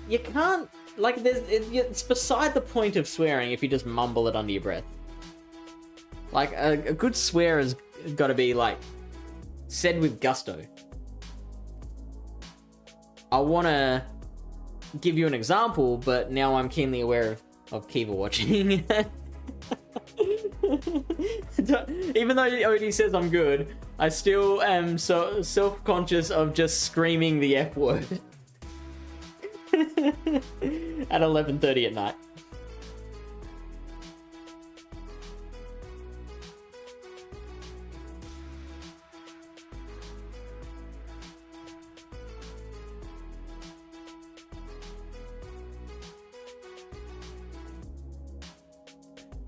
you can't... Like, it's beside the point of swearing if you just mumble it under your breath. Like, a good swear has got to be, like, said with gusto. I want to give you an example, but now I'm keenly aware of Kiva watching. Even though he already says I'm good, I still am so self-conscious of just screaming the F word. At 11:30 at night.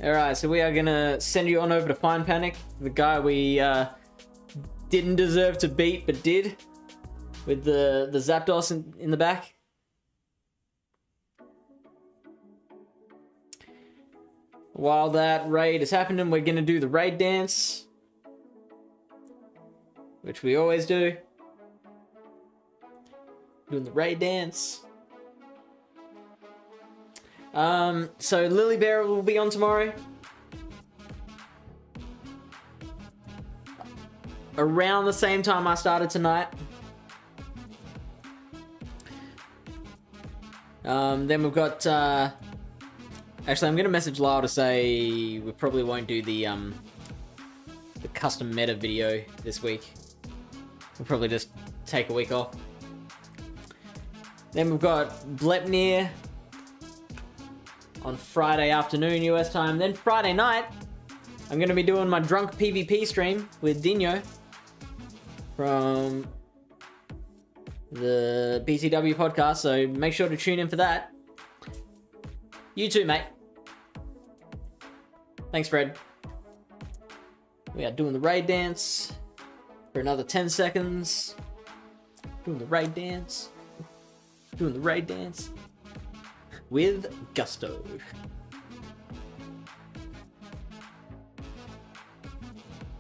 Alright, so we are gonna send you on over to Fine Panic, the guy we didn't deserve to beat but did, with the Zapdos in the back. While that raid is happening, we're gonna do the raid dance, which we always do. Doing the raid dance. So Lily Bear will be on tomorrow. Around the same time I started tonight. Then we've got... Actually, I'm going to message Lyle to say we probably won't do the custom meta video this week. We'll probably just take a week off. Then we've got Blepnir on Friday afternoon US time. Then Friday night, I'm going to be doing my drunk PvP stream with Dino from the BCW podcast, so make sure to tune in for that. You too, mate. Thanks, Fred. We are doing the raid dance for another 10 seconds. Doing the raid dance. Doing the raid dance with gusto.